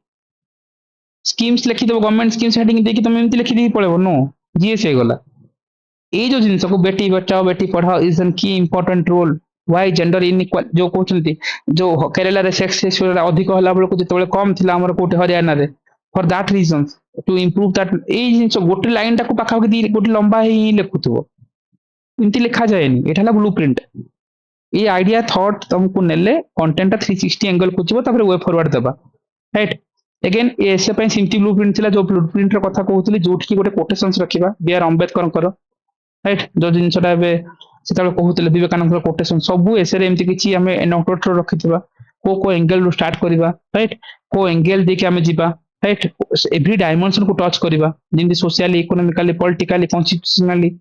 स्कीम्स लिखि देबो गवर्नमेंट स्कीम्स हेडिंग देकी तुम इमिति लिखि दी पड़ेबो नो जीएस हे गला ए जो जिंस को बेटी Bachao Beti Padhao is an key important role why gender inequality जो कहउछंती जो केरला रे सेक्स रेशियो अधिक होला बेले को जेतबेले कम थिला हमर कोटे हरियाणा रे for that reasons to improve that ए जिंस गोटे लाइन टाको पाखा के गोटे लंबा ही लिखुथबो इनती लिखा जाएनी एठाला ब्लूप्रिंट ये आइडिया थॉट तुमको नेले कंटेंट 360 एंगल को छिबो तापर वे फॉरवर्ड देबा राइट अगेन एसे पई सिंपली ब्लूप्रिंट थिला जो ब्लूप्रिंट रे कथा कहउतली जोठ की गोटे कोटेशंस रखिबा बीआर अंबेडकर करो राइट जो जिंसटा बे सेता कहउतले विवेकानंद कोटेशन सब एसे रे एमती किछि हमें नोट रखिथिबा को एंगल रो स्टार्ट करिबा राइट को एंगल देखि हमें जिबा राइट एवरी डायमेंशन को टच करिबा जिंदी socially economically politically constitutionally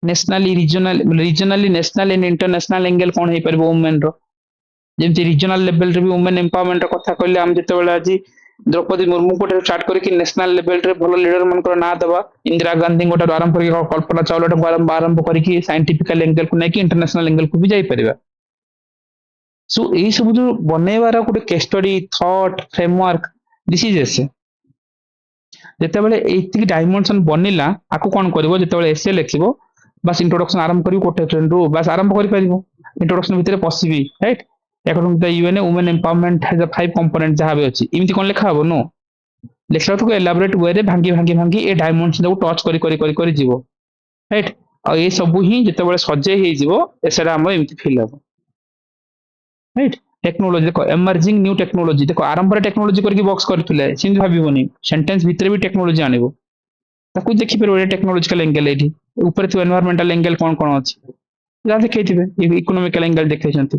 nationally regionally national and international angle कोन हे परबो वुमेन रो जेमति रीजनल लेवल रे भी वुमेन एम्पावरमेंट रो कथा कहले हम जेतेबेला আজি द्रौपदी मुर्मू को स्टार्ट करके नेशनल लेवल रे भलो लीडर मन को ना दबा इंदिरा गांधी गोटा आरंभ करके कल्पना चावला को आरंभ करके साइंटिफिकल एंगल को नै कि इंटरनेशनल एंगल को भी जाई परबा सो ए सब जो बनेवार गोटे case study thought framework this is essay जेतेबेले एतिक डायमेंशन बनिला आको कोन करबो जेतेबेले एसे लिखिबो बास इंट्रोडक्शन आरंभ करी कोटेशन रो बास आरंभ करि परिबो इंट्रोडक्शन भितर पसिबी right according to the UN women empowerment has a 5 component जहां भी अछि इमिति कोन लेखा हबो नो लेखला तो एलाबोरेट वे रे भांगी भांगी भांगी ए डायमेंशन को टच करी जीवो राइट आ ये सब ही जते बळे सजे हे जीवो एसरा हम इमिति फील हबो राइट टेक्नोलॉजी देखो एमर्जिंग न्यू टेक्नोलॉजी देखो आरंभ टेक्नोलॉजी करके बॉक्स करथिले सिंध भाबिबोनी सेंटेंस भितर भी टेक्नोलॉजी आनिबो ताकू देखि पर ओरे टेक्नोलॉजिकल एंगल एठी ऊपर थियो एनवायरमेंटल एंगल कोन कोन अछि जा देखैथिबे इकोनॉमिकल एंगल देखैछंती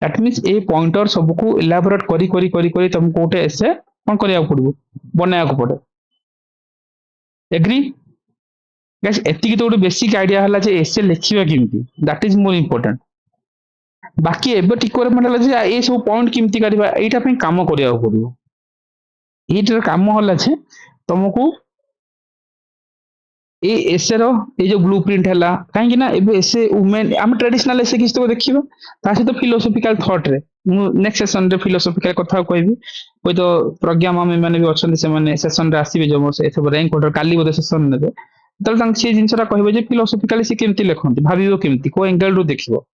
दैट मींस ए पॉइंटर सबको इलाबोरेट करी तुमको गोटे एसे कोन करिया पड़बो बनाया को पड़े एग्री गाइस एतिकी तो गोटे बेसिक आइडिया हला जे एसे लिखिबा किमती दैट इज मोर इंपोर्टेंट बाकी एबे रिक्वायरमेंट हला जे ए सब पॉइंट किमती करबा एटा पे काम करिया पड़बो एटार काम हला जे तुमको ए एसे रो ए जो ब्लूप्रिंट हला काहे कि ना एबे एसे वुमेन हम ट्रेडिशनल एसे किछ तो देखिबो ता से तो फिलोसॉफिकल थॉट रे नेक्स्ट सेशन रे फिलोसॉफिकल कथा कहबी कोई तो प्रज्ञा मामी माने भी अछन से माने सेशन रे आसीबे जो मोर से रैंक ऑर्डर काली बोधे सेशन नेबे तल तंग से जिनसरा कहबे जे फिलोसॉफिकली से केमती लेखंती भाबिबो केमती को एंगल रो देखिबो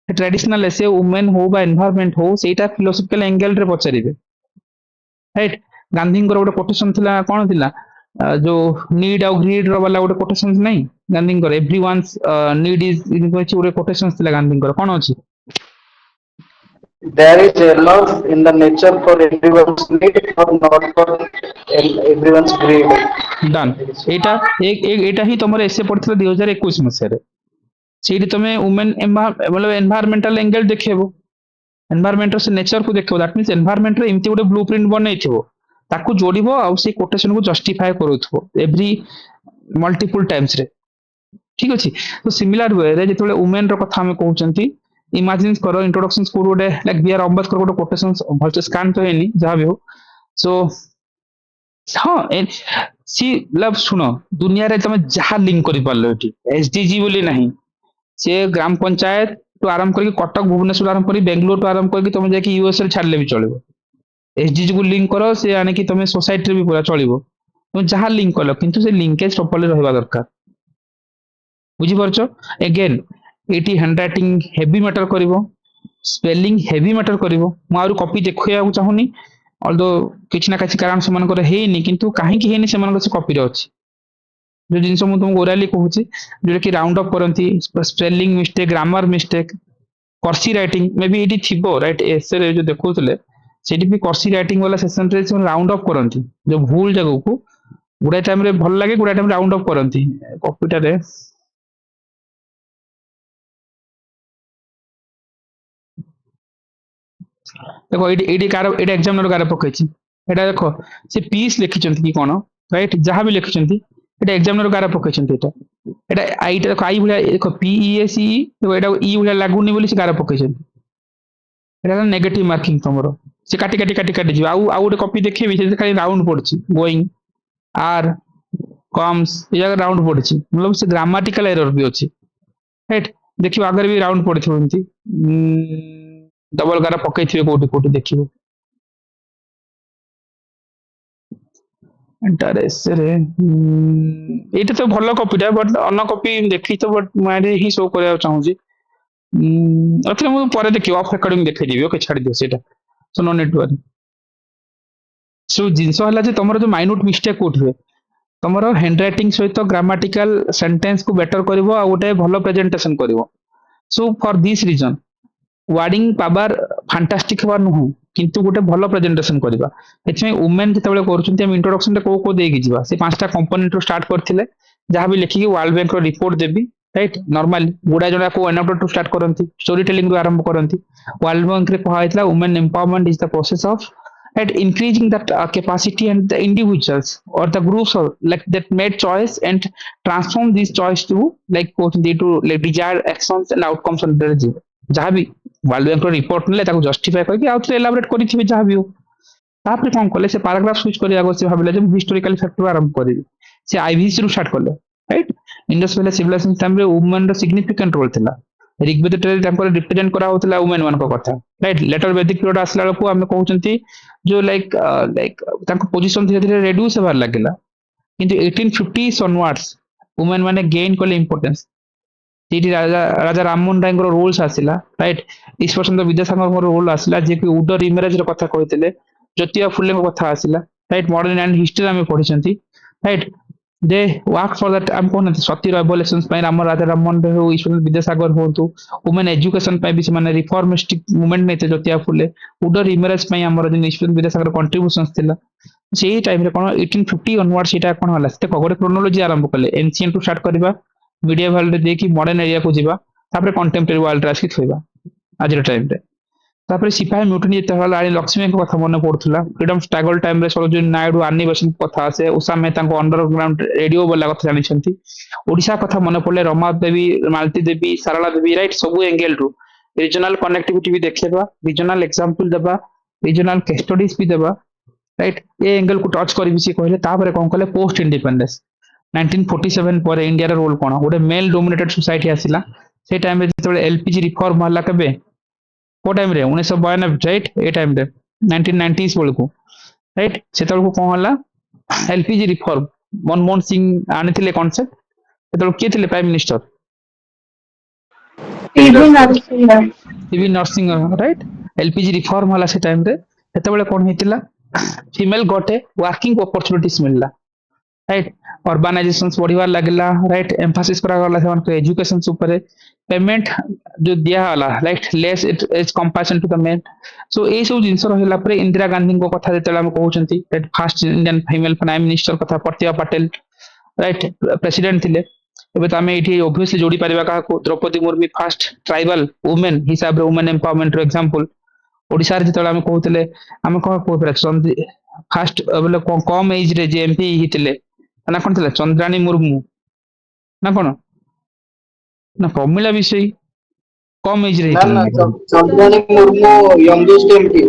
ट्रेडिशनल एसे वुमेन हो बा एनवायरनमेंट हो सेटा फिलोसॉफिकल एंगल रे पचरिबे राइट गांधी गोटे कोटेशन थिला कोन थिला जो नीड और ग्रीड रो वाला गोटे कोटेशन नहीं गांधी एवरीवन्स नीड इज गोटे कोटेशन थिला गांधी कोन अछि There is a love in the nature for everyone's need or not for everyone's greed. Done एटा एटा ही तमरे एसे पड़थिला 2021 मसिया रे सेठी तमे वुमेन मतलब एनवायरमेंटल एंगल देखिबो एनवायरमेंटल से नेचर को देखिबो दैट मींस एनवायरमेंट रे इमति गोटे ब्लूप्रिंट बनैथिबो ताकू जोड़िबो आ से कोटेशन को जस्टिफाई करूथबो एवरी मल्टीपल टाइम्स रे ठीक अछि तो सिमिलर वे रे जेतले वुमेन रो कथा हम कहउचंती इमेजिन करो इंट्रोडक्शन को गोटे लाइक बी आर अंबेडकर गोटे कोटेशन भलसे स्कैन तो हेनी जहां भी हो सो हां सी लव सुनो दुनिया रे तमे जहां लिंक करि पारलो एठी एसडीजी बोली नहीं से ग्राम पंचायत तो आरंभ करके कटक भुवनेश्वर आरंभ करी बेंगलोर तो आरंभ करके तुम जाके यूएस रे छाड़ले भी चलिबो एसडीजी को लिंक करो से आने की तुम सोसाइटी रे भी पूरा चलिबो तुम जहां लिंक कलो किंतु से लिंकेज प्रॉपर्ली रहबा दरकार बुझी परछो अगेन एटी हैंडराइटिंग हेवी मैटर करिवो स्पेलिंग हेवी मैटर करिवो मु आरु कॉपी देखिया चाहूनी ऑल्दो किछ ना किछ कारण से मन करे हेनी किंतु काहे की हेनी से मन से कॉपी रे अछि जो जिनस मु तुमको ओराली कहूची जो कि राउंड अप करंती spelling mistake grammar mistake cursive writing may be एटी थिबो राइट एसे रे जो देखौतले सेठी भी कर्सी राइटिंग वाला सेशन रे से राउंड अप करंती जो भूल जगह को गुडा टाइम रे भल लागे गुडा टाइम राउंड अप करंती कॉपीटा रे देखो एडी कार एडी एग्जामिनर कार पकैछि एटा देखो से पीस लिखिचंती कि कोन राइट जहां भी लिखिचंती एटा एग्जामिनर कार पकैछंती एटा आईटा देखो आई भलिया देखो पीईएसई तो एटा ई भलिया लागुनी बोली से कार पकैछंती एटा नेगेटिव मार्किंग तमरो से काटी काटी काटी काटी जीव आउ गोटे कॉपी देखिबी से खाली राउंड पड़छि गोइंग आर कम्स ये जगह राउंड पड़छि मतलब से ग्रामेटिकल एरर भी अछि राइट देखियो अगर भी राउंड पड़थिबो एंती डबल कार पकैथिबे कोठी कोठी देखिबो इंटरेस्ट रे एटा तो भलो कॉपीटा बट अन कॉपी देखि तो बट मारे ही शो करया चाहू छी अथरे मु परे देखियो ऑफ रेकॉर्डिंग देखै दिबो ओके छाड़ दियो सेटा so no need worry so जिंसो हला जे तमरो जो माइन्यूट मिस्टेक कोठी हुए तमरो हैंडराइटिंग सहित ग्रामेटिकल सेंटेंस को बेटर करबो आ गोटे भलो प्रेजेंटेशन करबो so for this reason wording power fantastic हवा नुह किंतु गोटे भलो प्रेजेंटेशन करबा एछमे वुमेन जेतेबेले करूछन्ती हम इंट्रोडक्शन रे को देगी जीवा से पांचटा कंपोनेंट रो स्टार्ट करथिले जहां भी लिखि वर्ल्ड बैंक रो रिपोर्ट देबी राइट नॉर्मली गुडा जणा को वन आउट टू स्टार्ट करंती स्टोरी टेलिंग रो आरंभ करंती वर्ल्ड बैंक रे कहा हैतला women empowerment is the process of at increasing that capacity and the individuals or the groups or like that made choice and transform this choice to like to like desired actions and outcomes on their life जहां भी world bank रो report ले ताको justify करके out elaborate करिथिबे जहां भी हो तापर कोन कले से पैराग्राफ स्विच करिया गो से भाबिला जे हिस्टोरिकल फैक्टर आरंभ करिबी से आईवीसी रो स्टार्ट करले right Indus Valley Civilization time रे वुमेन रो सिग्निफिकेंट रोल थिला ऋग्वेद रे तांकर रिप्रेजेंट करा होतला वुमेन मान को कथा राइट लेटर वैदिक पीरियड आसला को हम कहउचंती जो लाइक तांको पोजीशन धीरे धीरे रिड्यूस होबार लागिला किंतु 1850s onwards वुमेन माने गेन कले इंपोर्टेंस ସେଇଠି ରାଜା ରାଜା ରାମମୋହନ ରାୟଙ୍କର ରୋଲ୍ସ ଆସିଲା ରାଇଟ୍ ଈଶ୍ୱରଚନ୍ଦ୍ର ବିଦ୍ୟାସାଗରଙ୍କର ରୋଲ ଆସିଲା ଯିଏକି ଉଡର ଇମେଜର କଥା କହିଥିଲେ ଜ୍ୟୋତିବା ଫୁଲେଙ୍କ କଥା ଆସିଲା ରାଇଟ୍ ମଡର୍ନ ଆଣ୍ଡ ହିଷ୍ଟ୍ରି ଆମେ ପଢିଛନ୍ତି right they work for that ଆମେ କହୁନାହାନ୍ତି ସତୀ ରେଭଲ୍ୟୁସନ ପାଇଁ ଆମ ରାଜା ରାମମୋହନ ରାୟ ହଉ ଈଶ୍ୱର ବିଦ୍ୟାସାଗର ହୁଅନ୍ତୁ ଓମେନ୍ ଏଜୁକେସନ ପାଇଁ ବି ସେମାନେ ରିଫର୍ମିଷ୍ଟିକ ମୁଭମେଣ୍ଟ ନେଇଥିଲେ ଜ୍ୟୋତିବା ଫୁଲେ ଉଡର ଇମେଜ ପାଇଁ ଆମର ଯେମିତି ଈଶ୍ୱର ବିଦ୍ୟାସାଗର କଣ୍ଟ୍ରିବ୍ୟୁସନ ଥିଲା ସେଇ ଟାଇମରେ କଣ 1850 ଅନୱାର୍ଡ ସେଇଟା କଣ ହେଲା ସେତେ ଗୋଟେ କ୍ରୋନୋଲୋଜି ଆରମ୍ଭ କଲେ ଏନସିଏଣ୍ଟ ରୁ ଷ୍ଟାର୍ଟ କରିବା ମିଡିଆଭାଲ ରେ ଦେଇକି ମଡର୍ନ ଏରିଆକୁ ଯିବା ତାପରେ କଣ୍ଟେମ୍ପୋରାରୀ ୱାର୍ଲଡ ରେ ଆସିକି ଥୋଇବା ଆଜିର ଟାଇମରେ ତାପରେ ସିପାହୀ ମ୍ୟୁଟିନି ଯେତେବେଳେ ରାଣୀ ଲକ୍ଷ୍ମୀଙ୍କ କଥା ମନେ ପଡୁଥିଲା ଫ୍ରିଡମ ଷ୍ଟ୍ରଗଲ ଟାଇମରେ ସରୋଜିନୀ ନାଇଡୁ ଆନି ବେସନ୍ତ କଥା ଆସେ ଉଷା ମେହତାଙ୍କ ଅଣ୍ଡରଗ୍ରାଉଣ୍ଡ ରେଡିଓ ବୋଲା କଥା ଜାଣିଛନ୍ତି ଓଡିଶା କଥା ମନେ ପଡିଲେ ରମା ଦେବୀ ମାଳତୀ ଦେବୀ ସାରଳା ଦେବୀ ରାଇଟ୍ ସବୁ ଏଙ୍ଗେଲ ରୁ ରିଜନାଲ କନେକ୍ଟିଭିଟି ବି ଦେଖେଇବା ରିଜନାଲ ଏକ୍ସାମ୍ପଲ ଦେବା ରିଜନାଲ କେସ୍ ଷ୍ଟଡିଜ ବି ଦେବା ରାଇଟ୍ ଏ ଏଙ୍ଗେଲ କୁ ଟଚ୍ କରିବି ସେ କହିଲେ ତାପରେ କଣ କଲେ ପୋଷ୍ଟ ଇଣ୍ଡିପେଣ୍ଡେନ୍ସ 1947 ପରେ ଇଣ୍ଡିଆର ରୋଲ କଣ ଗୋଟେ ମେଲ ଡୋମିନେଟେଡ સોસાયટી ଆସିଲା ସେଇ ଟାଇମରେ ଯେତେବେଳେ ଏଲପିଜି ରିଫର୍ମ ହେଲା କେବେ କୋ ଟାଇମରେ 1992 ରାଇଟ୍ ଏ ଟାଇମରେ 1990s ବେଳକୁ ରାଇଟ୍ ସେତେବେଳକୁ କଣ ହେଲା ଏଲପିଜି ରିଫର୍ମ ମନମୋହନ ସିଂ ଆଣିଥିଲେ କନସେପ୍ଟ ସେତେବେଳେ କିଏ ଥିଲେ prime minister PV Narasimha right LPG reform ହେଲା ସେ ଟାଇମରେ ସେତେବେଳେ କଣ ହେଇଥିଲା ଫିମେଲ ଗଟେ ୱାର୍କିଂ ଅପରଚୁନିଟିଜ ମିଳିଲା राइट अर्बानाइजेशन बढ़िबार लगला राइट एम्फासिस करा गला सेमान एजुकेशन ऊपर पेमेंट जो दिया होला right less is comparison to the men so ए सब जिंस रहला पर इंदिरा गांधी को कथा जेतेला हम कहउचंती right first Indian female prime minister कथा प्रतिभा पटेल राइट प्रेसिडेंट थिले एबे त हमें एठी ऑब्वियसली जोड़ी परिबा का Droupadi Murmu first tribal women हिसाब रे वुमेन एम्पावरमेंट रो एग्जांपल ओडिसा रे जेतेला हम कहउतले हम कोन कहउतले फर्स्ट बोले कम एज रे जे एमपी हितिले ना कौन थे चंद्राणी मुर्मू ना कौन ना प्रमिला विषय कम एज रे ना ना Chandrani Murmu youngest MP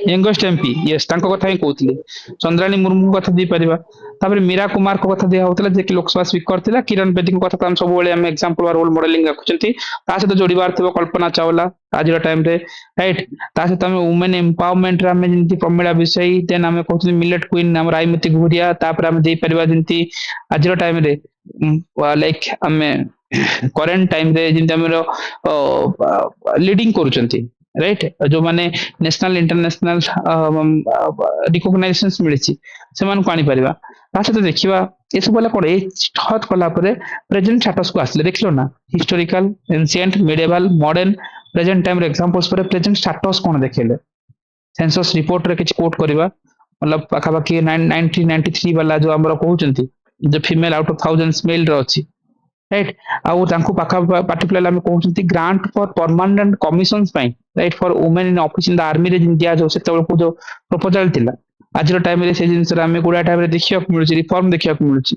youngest MP yes तांको कथा ही कहउतली चंद्राणी मुर्मू कथा दी परिबा तापर मीरा कुमार को कथा दिया होतला जे कि लोकसभा स्पीकर थिला किरण बेदी को कथा हम सब बेले हम एग्जांपल और रोल मॉडलिंग रखुचंती ता सहित जोड़ीबार थबो कल्पना चावला आज टाइम रे राइट ता सहित हम वुमेन एम्पावरमेंट रे हम जेंति प्रमिला विषय देन हम कहउतली मिलेट क्वीन हम रायमती घुरिया तापर हम देई परिबा जेंति आज टाइम रे लाइक हमें करंट टाइम रे जेंति हमरो लीडिंग करूचंती राइट जो माने नेशनल इंटरनेशनल रिकॉग्नाइजेशंस मिलिछि सेमान को आनी परिबा ता सहित देखिबा ए सब वाला कोन ए हत कला परे प्रेजेंट स्टेटस को आसले देखलो ना historical ancient medieval modern present time रे एग्जांपल्स परे प्रेजेंट स्टेटस कोन देखेले सेंसस रिपोर्ट रे किछ कोट करबा मतलब पाखा पाखी 1993 वाला जो हमरो कहउचंती जो female out of thousands male रे अछि राइट आउ तांको पाखा पार्टिकुलरली हम कहउचंती ग्रांट फॉर परमानेंट कमिशंस पाई right for women in office in the army रे दिया जो सेतेबेल को जो प्रपोजल थिला आज टाइम रे से जिनस रे हमें गुडा टाइम रे देखिया मिलुची रिफॉर्म देखिया मिलुची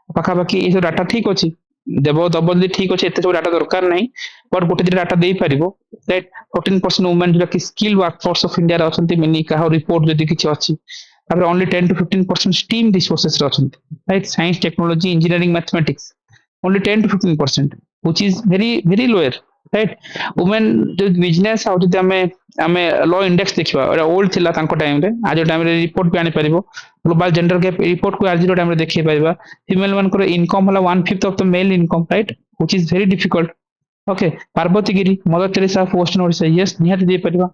पाखा पाखी ए जो डाटा ठीक अछि देबो दबल ठीक अछि एते जो डाटा दरकार नाही पर गोटे दिन डाटा देई परिबो राइट 14% वुमेन जो कि स्किल वर्कफोर्स ऑफ इंडिया रे अछंती मिनी का रिपोर्ट जदी किछ अछि तापर ओनली 10 to 15% स्टीम रिसोर्सेस रे अछंती right science technology engineering mathematics only 10 to 15% which is very lower right women जो बिजनेस आउ जदी हमें लॉ इंडेक्स देखिबा एटा ओल्ड थिला तांको टाइम रे आज टाइम रे रिपोर्ट भी आनी परिबो ग्लोबल जेंडर गैप रिपोर्ट को आज टाइम रे देखि परिबा फीमेल वन को इनकम होला 1/5 of the male income right which is very difficult okay Parvati Giri Mother Teresa post Odisha yes निहात दे परिबा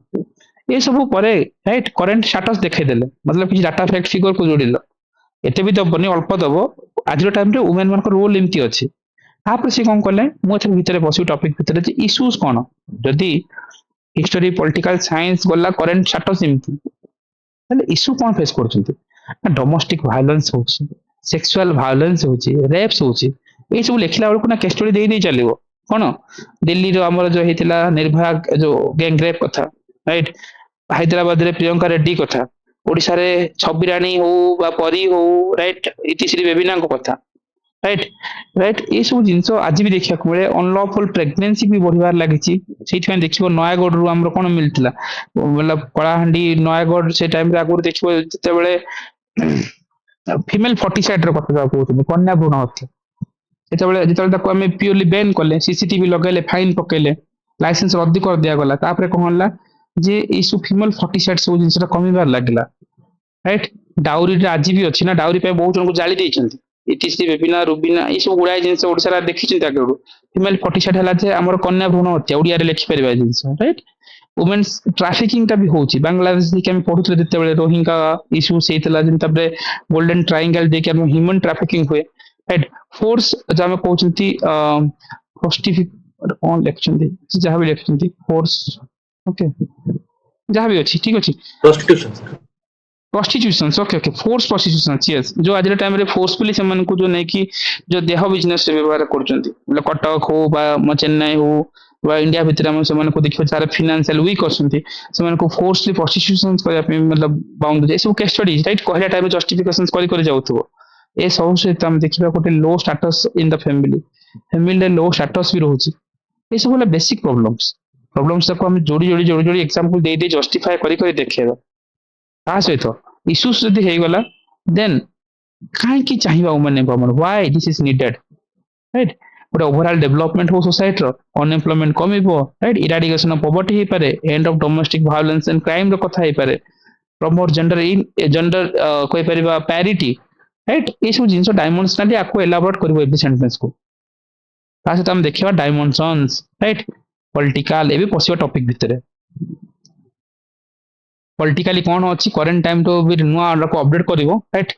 ए सब परे राइट करंट स्टेटस देखाई देले मतलब कि डाटा फैक्ट फिगर को जोड़िलो एते भी दबनी अल्प दबो आज टाइम रे वुमेन वन को रोल एमती अछि तापर से कौन कले मुझे भीतर बसी टॉपिक भीतर जे इश्यूज कौन जदि हिस्टोरी पॉलिटिकल साइंस गला करंट स्टेटस एमती ताले इश्यू कौन फेस करछंती डोमेस्टिक वायलेंस होची सेक्सुअल वायलेंस होची रेप्स होची ए सब लेखिला बेलको ना केस स्टडी देई देई चलिबो कोन दिल्ली रो हमर जो हेतिला निर्भया जो गैंग रेप कथा राइट हैदराबाद रे प्रियंका रेड्डी कथा ओडिसा रे छबिरानी हो बा परी हो राइट इतिश्री बेबिना को कथा राइट राइट ये सब जिनस आज भी देखा मिले अनलॉफुल प्रेगनेंसी भी बढ़िबार लागिछि सेठी में देखिबो नयागढ़ रु हमरो कोन मिलतिला मतलब कलाहांडी नयागढ़ से टाइम रे आगुर देखिबो जते बेले फीमेल 40 रो कथा कहउथि कन्या भ्रूण हत्या सेते बेले जते ताको हमें प्योरली बैन करले सीसीटीवी लगेले फाइन पकेले लाइसेंस रद्द कर दिया गला तापरे कोन हला जे इसु फीमेल 40 सब जिनसटा कमीबार लागला राइट डाउरी रे आज भी अछि ना डाउरी पे बहुत जन को जाली देइछंती इतिश्री बेबिना रुबिना ये सब गुड़ाए जिन ओडिशा देखी आगे फिमेल फर्टिसाइड है जे आम कन्या भ्रूण हत्या ओडिया लिखिपर जिन राइट वुमेन्स ट्राफिकिंग टा भी होची बांग्लादेश देखि हम पढुतले जते रोहिंगा इश्यू सेतला जिन तबरे गोल्डन ट्रायंगल देखि हम ह्यूमन ट्राफिकिंग हुए राइट फोर्स जो हम कहउचंती प्रोस्टिट्यूट कौन लिखचंती जहां भी लिखचंती फोर्स ओके जहां भी अछि ठीक अछि prostitution sir prostitution okay okay force prostitution yes जो आज टाइम रे फोर्सफुली से मन को जो नहीं कि जो देह बिजनेस से व्यवहार करचंती मतलब कटक हो बा चेन्नई हो बा इंडिया भितर हम से मन को देखियो सारे फाइनेंशियल वीक असंती से मन को फोर्सली प्रोस्टिट्यूशन करिया पे मतलब बाउंड जे सब केस स्टडी राइट कहला टाइम जस्टिफिकेशंस करी जाउथबो ए सब से हम देखिबा कोटे लो स्टेटस इन द फैमिली रे लो स्टेटस भी रहउची ये सब वाला बेसिक प्रॉब्लम्स को हम जोड़ी एग्जांपल दे दे जस्टिफाई करी देखेबा ता सहित इश्यूज जदि हे गला देन काहे की चाहिबा women empowerment why this is needed right गोटे ओवरऑल डेवलपमेंट हो सोसाइटी रो अनएम्प्लॉयमेंट कमिबो राइट इराडिकेशन ऑफ पॉवर्टी हे पारे end of domestic violence and crime रो कथा हे पारे प्रमोट जेंडर कोइ परिबा पैरिटी राइट ये सब जिंस डायमेंशनली आपको एलाबोरेट करबो एबी सेंटेंस को ता सहित हम देखिबा डायमेंशंस राइट पॉलिटिकल एबी पसिबल टॉपिक भितरे पॉलिटिकली कौन अच्छी करेंट टाइम तो भी नुआ को अपडेट करिवो राइट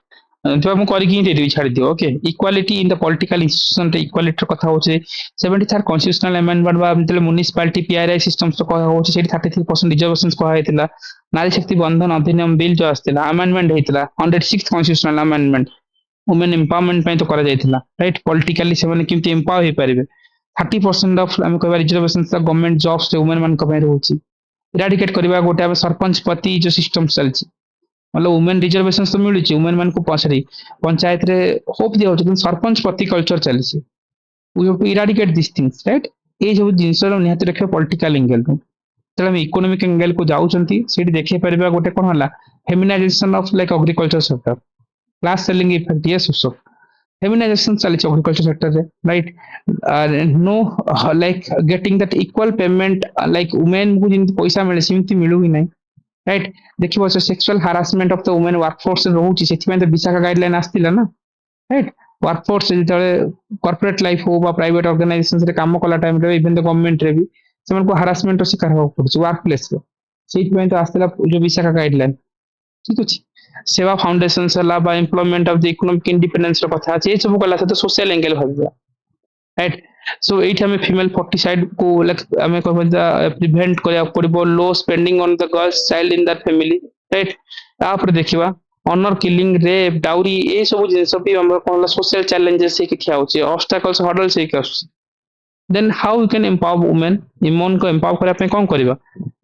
जो हम करी की देबी छाड़ी दियो okay equality in the political institution रे इक्वालिटी कथा होचे 73 कॉन्स्टिट्यूशनल अमेंडमेंट बा मतलब म्युनिसिपैलिटी पीआरआई सिस्टम्स तो कहा होचे सेठी 33% रिजर्वेशंस कहा हेतिला नारी शक्ति बंधन अधिनियम बिल जो आस्तिला अमेंडमेंट हेतिला 106th constitutional amendment women empowerment पे तो करा जायतिला राइट पॉलिटिकली से माने किमती एम्पावर हे परिबे 30% ऑफ हम कहबा रिजर्वेशंस गवर्नमेंट जॉब्स रे वुमेन मान को पे रहउची इराडिकेट करबा गोटे अब सरपंच पति जो सिस्टम चलची मतलब वुमेन रिजर्वेशन तो मिलुची वुमेन मान को पछरी पंचायत रे होप दिया होची सरपंच पति कल्चर चलची we have to eradicate this things right ए जो जिंस रो निहात रखे पॉलिटिकल एंगल तो हम इकोनॉमिक एंगल को जाउचंती सेठी देखे परबा गोटे कोन हला feminization of like agriculture sector glass ceiling effect yes so feminization चलची एग्रीकल्चर सेक्टर रे right no like getting that equal payment like women को जिन पैसा मिले सिमती मिलु ही नहीं राइट देखिबो sexual harassment of the women workforce रहउची सेति में तो विशाखा गाइडलाइन आस्तिला ना राइट वर्कफोर्स जेतले कॉर्पोरेट लाइफ हो बा प्राइवेट ऑर्गेनाइजेशंस रे काम कला टाइम रे इवन द गवर्नमेंट रे भी सेमन को हरासमेंट रो शिकार हो पड़छ वर्क प्लेस रो सेति में तो आस्तिला जो विशाखा गाइडलाइन ठीक अछि सेवा फाउंडेशन सला बा employment of the economic independence रो कथा अछि ए सब कला से तो सोशल एंगल भाबा राइट सो एट हमें फीमेल फर्टिसाइड को हमें प्रिवेंट करिया पड़िबो लो spending on the girls child in that family right तापर देखिबा ऑनर किलिंग रेप डाउरी ए सब जिंस भी हम कोन सोशल चैलेंजेस से किया होची ऑब्स्टैकल्स हर्डल्स से किया then how we can empower women इमोन को एम्पावर करिया पे कोन करबा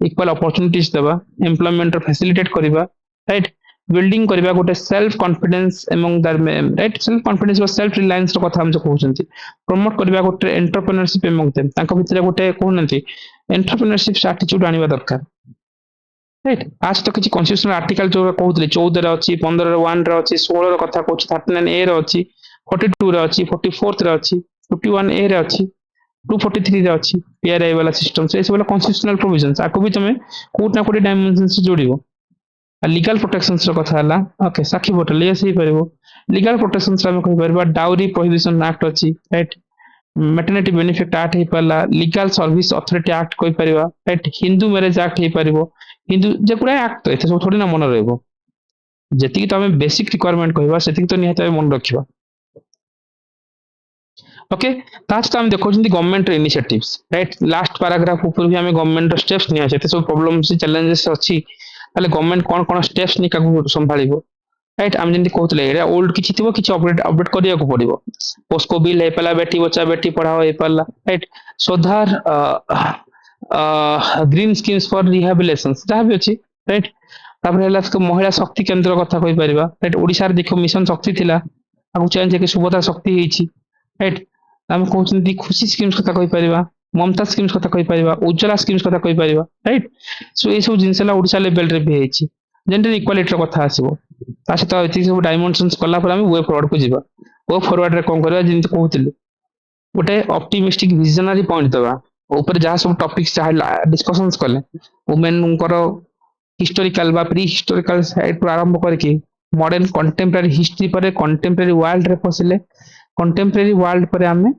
इक्वल अपॉर्चुनिटीज देबा एम्प्लॉयमेंट रो फैसिलिटेट करबा राइट बिल्डिंग करबा गोटे self confidence among that right self confidence और सेल्फ रिलायंस रो कथा हम जो कहउचंती प्रमोट करबा गोटे एंटरप्रेन्योरशिप एमंग देम तांको भितरे गोटे कहउनंती एंटरप्रेन्योरशिप एटीट्यूड आनिबा दरकार राइट आज तो किछि कॉन्स्टिट्यूशनल आर्टिकल जो कहउतले 14 रे अछि 15 रे 1 रे अछि 16 रे कथा कहउछ 39 ए रे अछि 42 रे अछि 44 रे अछि 51 ए रे अछि 243 रे अछि पीआरआई वाला सिस्टम से वाला कॉन्स्टिट्यूशनल प्रोविजंस आको भी तमे कोट ना कोट डायमेंशन से जोड़िबो लीगल प्रोटेक्शंस रो कथा हला ओके साखी बोटल ये सही परबो लीगल प्रोटेक्शंस हम कहि परबा डाउरी प्रोहिबिशन एक्ट अछि राइट मैटरनिटी बेनिफिट एक्ट हे परला लीगल सर्विस अथॉरिटी एक्ट कहि परबा राइट हिंदू मैरिज एक्ट हे परबो हिंदू जे पूरा एक्ट एते सब थोड़ी ना मन रहबो जेति तो हम बेसिक रिक्वायरमेंट कहबा सेति तो निहत मन रखिबा ओके ताच तो हम देखो जंती government initiatives right last paragraph ऊपर भी हमें गवर्नमेंट स्टेप्स निया छै सब प्रॉब्लम्स चैलेंजेस अछि ताले गवर्नमेंट कोन कोन स्टेप्स नि काकू संभाळिबो राइट हम जंती कहतले एरा ओल्ड किछि थिबो किछि अपडेट करिया को पड़िबो पोस्को बिल हे पला बेटी बच्चा बेटी पढ़ाओ हे पला right सोधार green schemes for rehabilitations जहा भी अछि राइट तापर हला महिला शक्ति केंद्र कथा कहि परिबा राइट ओडिसा रे देखो मिशन शक्ति थिला आगु चेंज के सुभद्रा शक्ति हेछि राइट हम कहउछन खुशी स्कीम्स कथा कहि परिबा ममता स्कीम्स कथा कहि परिबा उज्जवला स्कीम्स कथा कहि परिबा राइट सो ए सब जिनसला ओडिसा लेवल रे भी हेछि जेंडर इक्वालिटी रो कथा आसीबो तासे तो एति सब डायमेंशंस कला पर हम वे फॉरवर्ड को जिबा वो फॉरवर्ड रे कोन करबा जिंत कहउतिले गोटे ऑप्टिमिस्टिक विजनरी पॉइंट दबा ऊपर जहा सब टॉपिक्स चाहे डिस्कशंस करले वुमेन को हिस्टोरिकल बा प्री हिस्टोरिकल साइड पर आरंभ करके मॉडर्न कंटेम्पररी हिस्ट्री पर कंटेम्पररी वर्ल्ड रे पसिले कंटेम्पररी वर्ल्ड पर आमे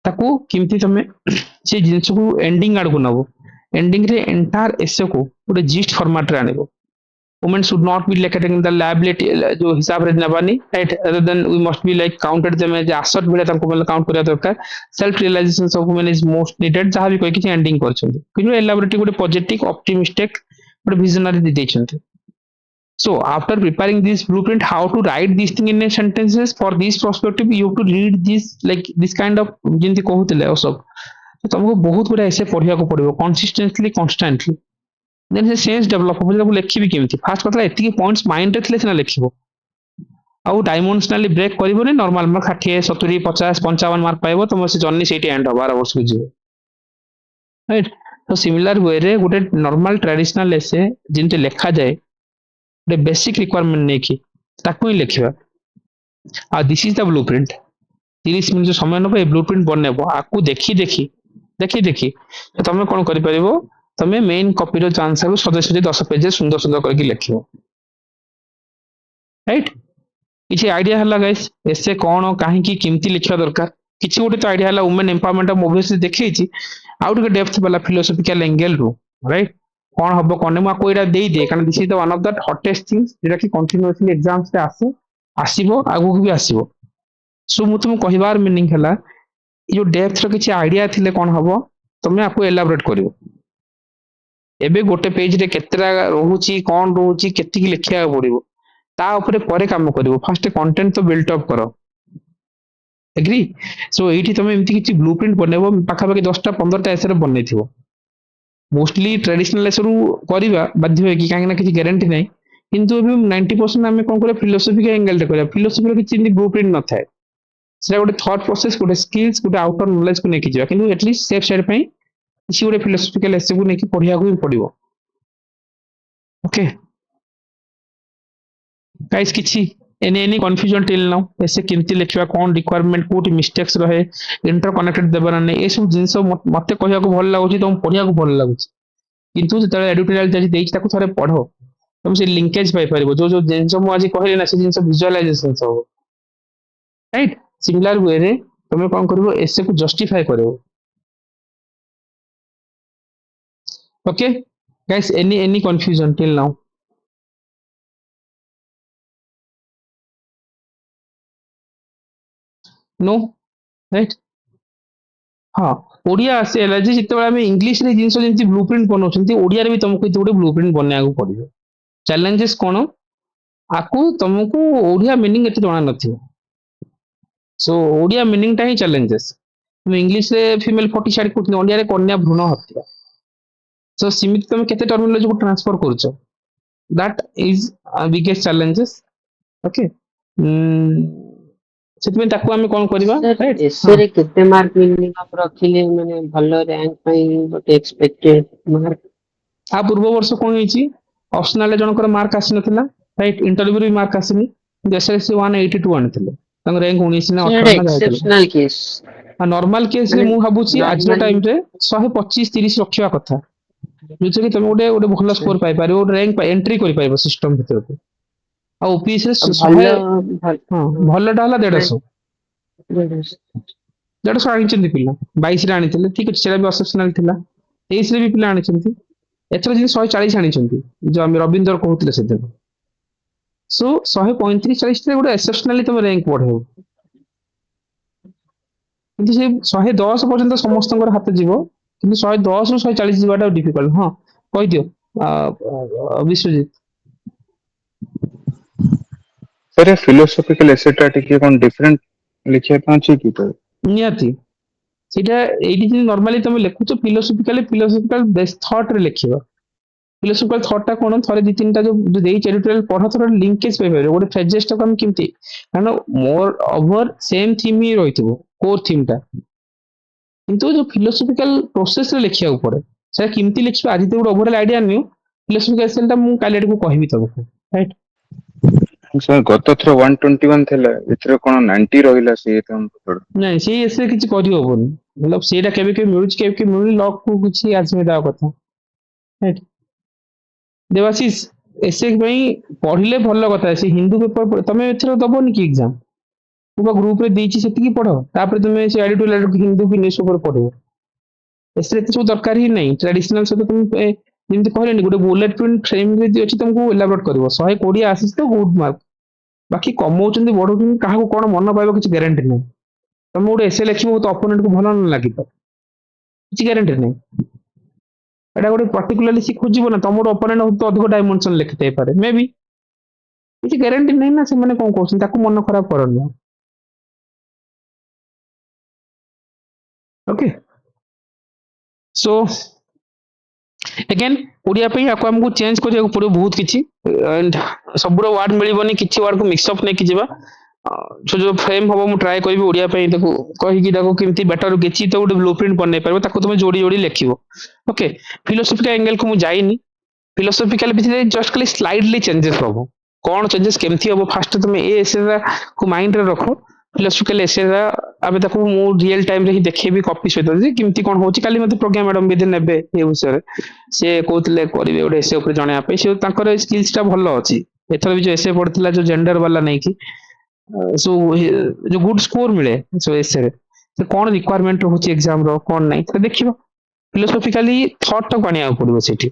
ताकू किमती तमे से जिंस को एंडिंग आड़ को नबो एंडिंग रे एंटायर एसे को गोटे जिस्ट फॉर्मेट रे आनिबो women should not be like in the liability जो हिसाब रे नबानी right other than we must be like counted them as asset बेले तांको मतलब काउंट करिया दरकार self realization of women is most needed जहां भी कोई किछि एंडिंग करछन्ती किनु एलाबोरेटरी गोटे पॉजिटिव ऑप्टिमिस्टिक गोटे विजनरी दे दैछन्ती so after preparing this blueprint how to write this thing in a sentences for this perspective you have to read this like this kind of Jinti कहउतले सब तो तुमको बहुत गुडा ऐसे पढ़िया को पड़िबो कंसिस्टेंटली कांस्टेंटली देन से सेंस डेवलप हो जब लिखिबी केमती फास्ट कतला एतिकी पॉइंट्स माइंड रे थिले सिना लिखिबो आउ डायमेंशनली ब्रेक करिवोनी नॉर्मल मार्क 60 70 50 55 मार्क पाइबो तुम से जर्नी सेठी एंड 12 वर्ष को जीवो राइट तो सिमिलर वे रे गोटे नॉर्मल ट्रेडिशनल एसे जिंते लिखा जाए गोटे बेसिक रिक्वायरमेंट नै कि ताकू ही लिखिबा आ this is the blueprint 30 minute समय नबो ए ब्लूप्रिंट बनेबो आकू देखी देखी तो तुम कोन करि परिबो तमे मेन कॉपी रो आंसर को सदस्य 10 पेज सुंदर सुंदर करके लिखियो राइट किछि आइडिया हला गाइस एसे कोन काहे की किमती लिखिया दरकार किछि गोटे तो आइडिया हला वुमेन एम्पावरमेंट ऑफ मूवीज देखैछि आउट के डेप्थ वाला फिलोसॉफिकल एंगल रो राइट कोन हबो कोन मा कोइडा देई दे कारण this is the one of the hottest things जेटा कि कंटीन्यूअसली एग्जाम्स पे आसीबो आगु भी आसीबो सो मु तुम कहिबार मीनिंग हला यो डेप्थ रो किछि आइडिया थिले कोन हबो तमे आपको एलाबोरेट करियो एबे गोटे पेज रे केतरा रहूची कोन रहूची केति की लिखिया पड़िबो ता ऊपर परे काम करिवो फर्स्ट कंटेंट तो बिल्ट अप करो एग्री सो एठी तमे एमति किछि ब्लूप्रिंट बनेबो पाखा पाखी 10 टा 15 टा एसरे बनेथिबो मोस्टली ट्रेडिशनल एसरु करिबा बाध्य होय कि काहे ना किछि गारंटी नै किंतु एबे 90% हमें कोन करे फिलोसॉफी के एंगल रे करिया फिलोसॉफी रो किछि ब्लूप्रिंट न थाए सेटा गोटे थॉट प्रोसेस गोटे स्किल्स गोटे आउटर नॉलेज को नेकी जिवा किंतु एटलीस्ट सेफ साइड पई किछि गोटे फिलोसॉफिकल एसे को नेकी पढिया को पड़िबो ओके गाइस किछि एनी कंफ्यूजन टिल नाउ ऐसे किमती लिखिबा कोन रिक्वायरमेंट कोटी मिस्टेक्स रहे इंटरकनेक्टेड देबा नै ए सब जिंस मते कहिया को भल लागुची तुम पढिया को भल लागुची किंतु जेतले एडिटोरियल जति देछि ताको थरे पढो तुम से लिंकेज पाई परिबो जो जो जिंस मु आज कहले ना से जिंस विजुअलाइजेशन सब राइट सिमिलर वे रे तुम कोन करबो एसे को जस्टिफाई करबो okay guys any confusion till now no right हाँ ओडिया आसे एला जे जिते बेला में इंग्लिश रे जिंस जेंति ब्लूप्रिंट बनौछंती ओडिया रे भी तुमको गोटे ब्लूप्रिंट बनेया को पड़िबो चैलेंजेस कोन आकू तुमको ओडिया मीनिंग एते जणा नथियो सो ओडिया मीनिंग ता ही चैलेंजेस तुम इंग्लिश रे फीमेल 40 साइड को ओडिया रे कन्या भ्रूण हत्या सो सीमित तुम केते टर्मिनोलॉजी को ट्रांसफर करछो that is biggest challenges okay सेतमे ताकू हमें कोन करबा राइट एसे रे केते मार्क मिनिमम रखिले माने भलो रैंक पई गोटे एक्सपेक्टेड मार्क आ पूर्व वर्ष कोन होईची ऑप्शनल जनकर मार्क आसी नथिला राइट इंटरव्यू रे मार्क आसीनी एसएससी 182 आनथिले तंग रैंक 19 ना 18 ना जायतिला एक्सेप्शनल केस आ नॉर्मल केस रे मु भाबुची आज टाइम रे 125 30 रखिया कथा जे कि तुम गोटे भलो स्कोर पाई पारिबो रैंक पाई एंट्री करि पाइबो सिस्टम भीतर को आ ओपीएस रे हां भलो डाला 150 आनी चंदी पिला 22 रे आनी थिले ठीक अछि सेरा भी एक्सेप्शनल थिला 23 रे भी पिला आनी चंदी एथरो जे 140 आनी चंदी जो हम रविंदर कहउतले से दिन सो 135 40 रे गोटे एक्सेप्शनली तुम रैंक बढ़ेबो किंतु से 110 पर्यंत समस्तଙ୍କର हाथ जीवो किंतु 110 ରୁ 140 जीवाटा डिफिकल्ट हां कहि दियो विश्वजीत सर फिलोसॉफिकल एसेटा टिके कोन डिफरेंट लिखिया पाछी की तो नियाती सेटा एडी जे नॉर्मली तुम लिखुछ फिलोसॉफिकल बेस थॉट रे लिखिबो फिलोसॉफिकल थॉट ता कोन थरे दि तीनटा जो देई एडिटोरियल पढा थोड़ा लिंकेज पे पाइबो गोटे फ्रेजेस ता हम किमती कारण मोर ओवर सेम थीम ही रहितबो कोर थीम ता किंतु जो फिलोसॉफिकल प्रोसेस रे लिखिया ऊपर से किमती लिखबो आज तो ओवरऑल आईडिया न्यू फिलोसॉफिकल सेल ता मु कालेट को कहबी तबको राइट सर गत थ्रो 121 थिला इथरे कोन 90 रहिला से हम थोड़ा नहीं से ऐसे किछ करि होबोनी मतलब सेटा केबे के म्यूजिक केबे के मिली लॉक को किछ आजमे दा कथा राइट देवाशीष एसए पढ़िले भल कथा से हिंदू पेपर तमे एथर दबोनी कि एग्जाम तू ग्रुप रे देछि सेतिकी पढ़ तापर तुम से एडिटोरियल हिंदू की न्यूज़ पेपर पढ़ो एसरे सब दरकार ही नहीं ट्रेडिशनल से तुम जेमति कहलेनी गोटे बुलेट पॉइंट फ्रेम रे अछि तुमको एलाबोरेट करबो 120 आसीस तो गुड मार्क बाकी कमौचंदी बढ़ौचंदी काहा को कोन मन पाइबो किछ गारंटी नहीं तुम गोटे एसए लिखिबो तो अपोनेंट को भल न लागि तो किछ गारंटी नहीं एटा गोटे पर्टिकुलरली सी खोजिबो ना तुम अपोनेंट तो अधिक डायमेंशन लिखते पारे मे बी किछ गारंटी नहीं ना से माने कोन कहउछन ताको मन खराब करनी ओके सो अगेन ओडिया पे आपको हमको चेंज करिया पड़ो बहुत किछि एंड सबरो वर्ड मिलिबनी किछि वर्ड को मिक्स अप नै कि जिबा सो जो फ्रेम हबो मु ट्राई करबी ओडिया पे देखो कहि कि देखो किमती बेटर किछि तो गोटे ब्लूप्रिंट बनै परबो ताको तुम जोड़ी जोड़ी लिखिबो ओके फिलोसॉफिकल एंगल को मु जाइनी फिलोसॉफिकल भी जस्ट खाली स्लाइडली चेंजेस हबो कौन चेंजेस केमती हबो फास्ट तुम ए एसे को माइंड रे रखो फिलोसॉफिकल एसे आबे ताको मु रियल टाइम रे ही देखेबी कॉपी सहित जे किमती कोन होची खाली मते प्रज्ञा मैडम भी नेबे ए विषय से कहते करेंगे गोटे एसे जन से स्किल्स टा भल अच्छी एथर भी जो एसे पढ़ा जो जेंडर वाला नहीं कि सो जो गुड स्कोर मिले सो एसे से कौन रिक्वायरमेंट रोचे एग्जाम रो कौन नहीं तो देखिबा फिलोसॉफिकली थॉट टाक आनिया पड़ो सेठी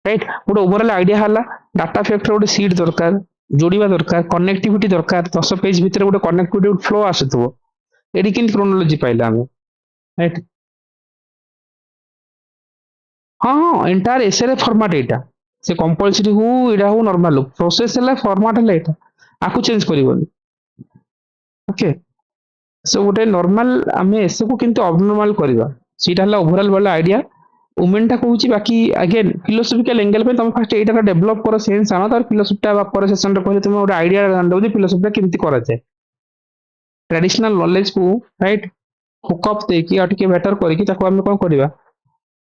राइट गोटे ओवरऑल आइडिया हला डाटा फैक्टर गोटे सीट दरकार जोड़िबा दरकार कनेक्टिविटी दरकार 10 पेज भितर गोटे कनेक्टिविटी फ्लो आसुथबो एडी किन क्रोनोलॉजी पाइला हम राइट हाँ हाँ एंटायर एसे रे फॉर्मेट एटा से कंपलसरी हो एडा हो नॉर्मल हो प्रोसेस है फॉर्मेट है एटा आकु चेंज करिवनी ओके सो गोटे नॉर्मल आमे एसे को किंतु अबनॉर्मल करबा सीटा हला ओवरऑल वाला आइडिया वुमेन टा कहूची बाकी अगेन फिलोसॉफिकल एंगल पे तुम फर्स्ट एटा डेवलप करो सेंस आना तार फिलोसॉफी टा पर सेशन रे कहले तुम गोटे आइडिया दो जे फिलोसॉफी टा केमती करा जाय ट्रेडिशनल नॉलेज को राइट हुकअप देकी आ टिके बेटर करके ताको हम कोन करबा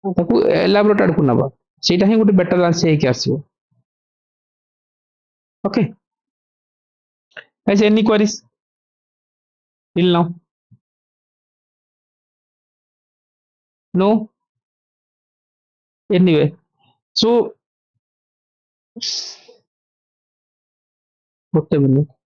ताको एलाबोरेट आडको नबा सेटा ही गोटे बेटर आंसर हेकि आसीबो okay any queries till now no anyway so ଗୋଟେ minute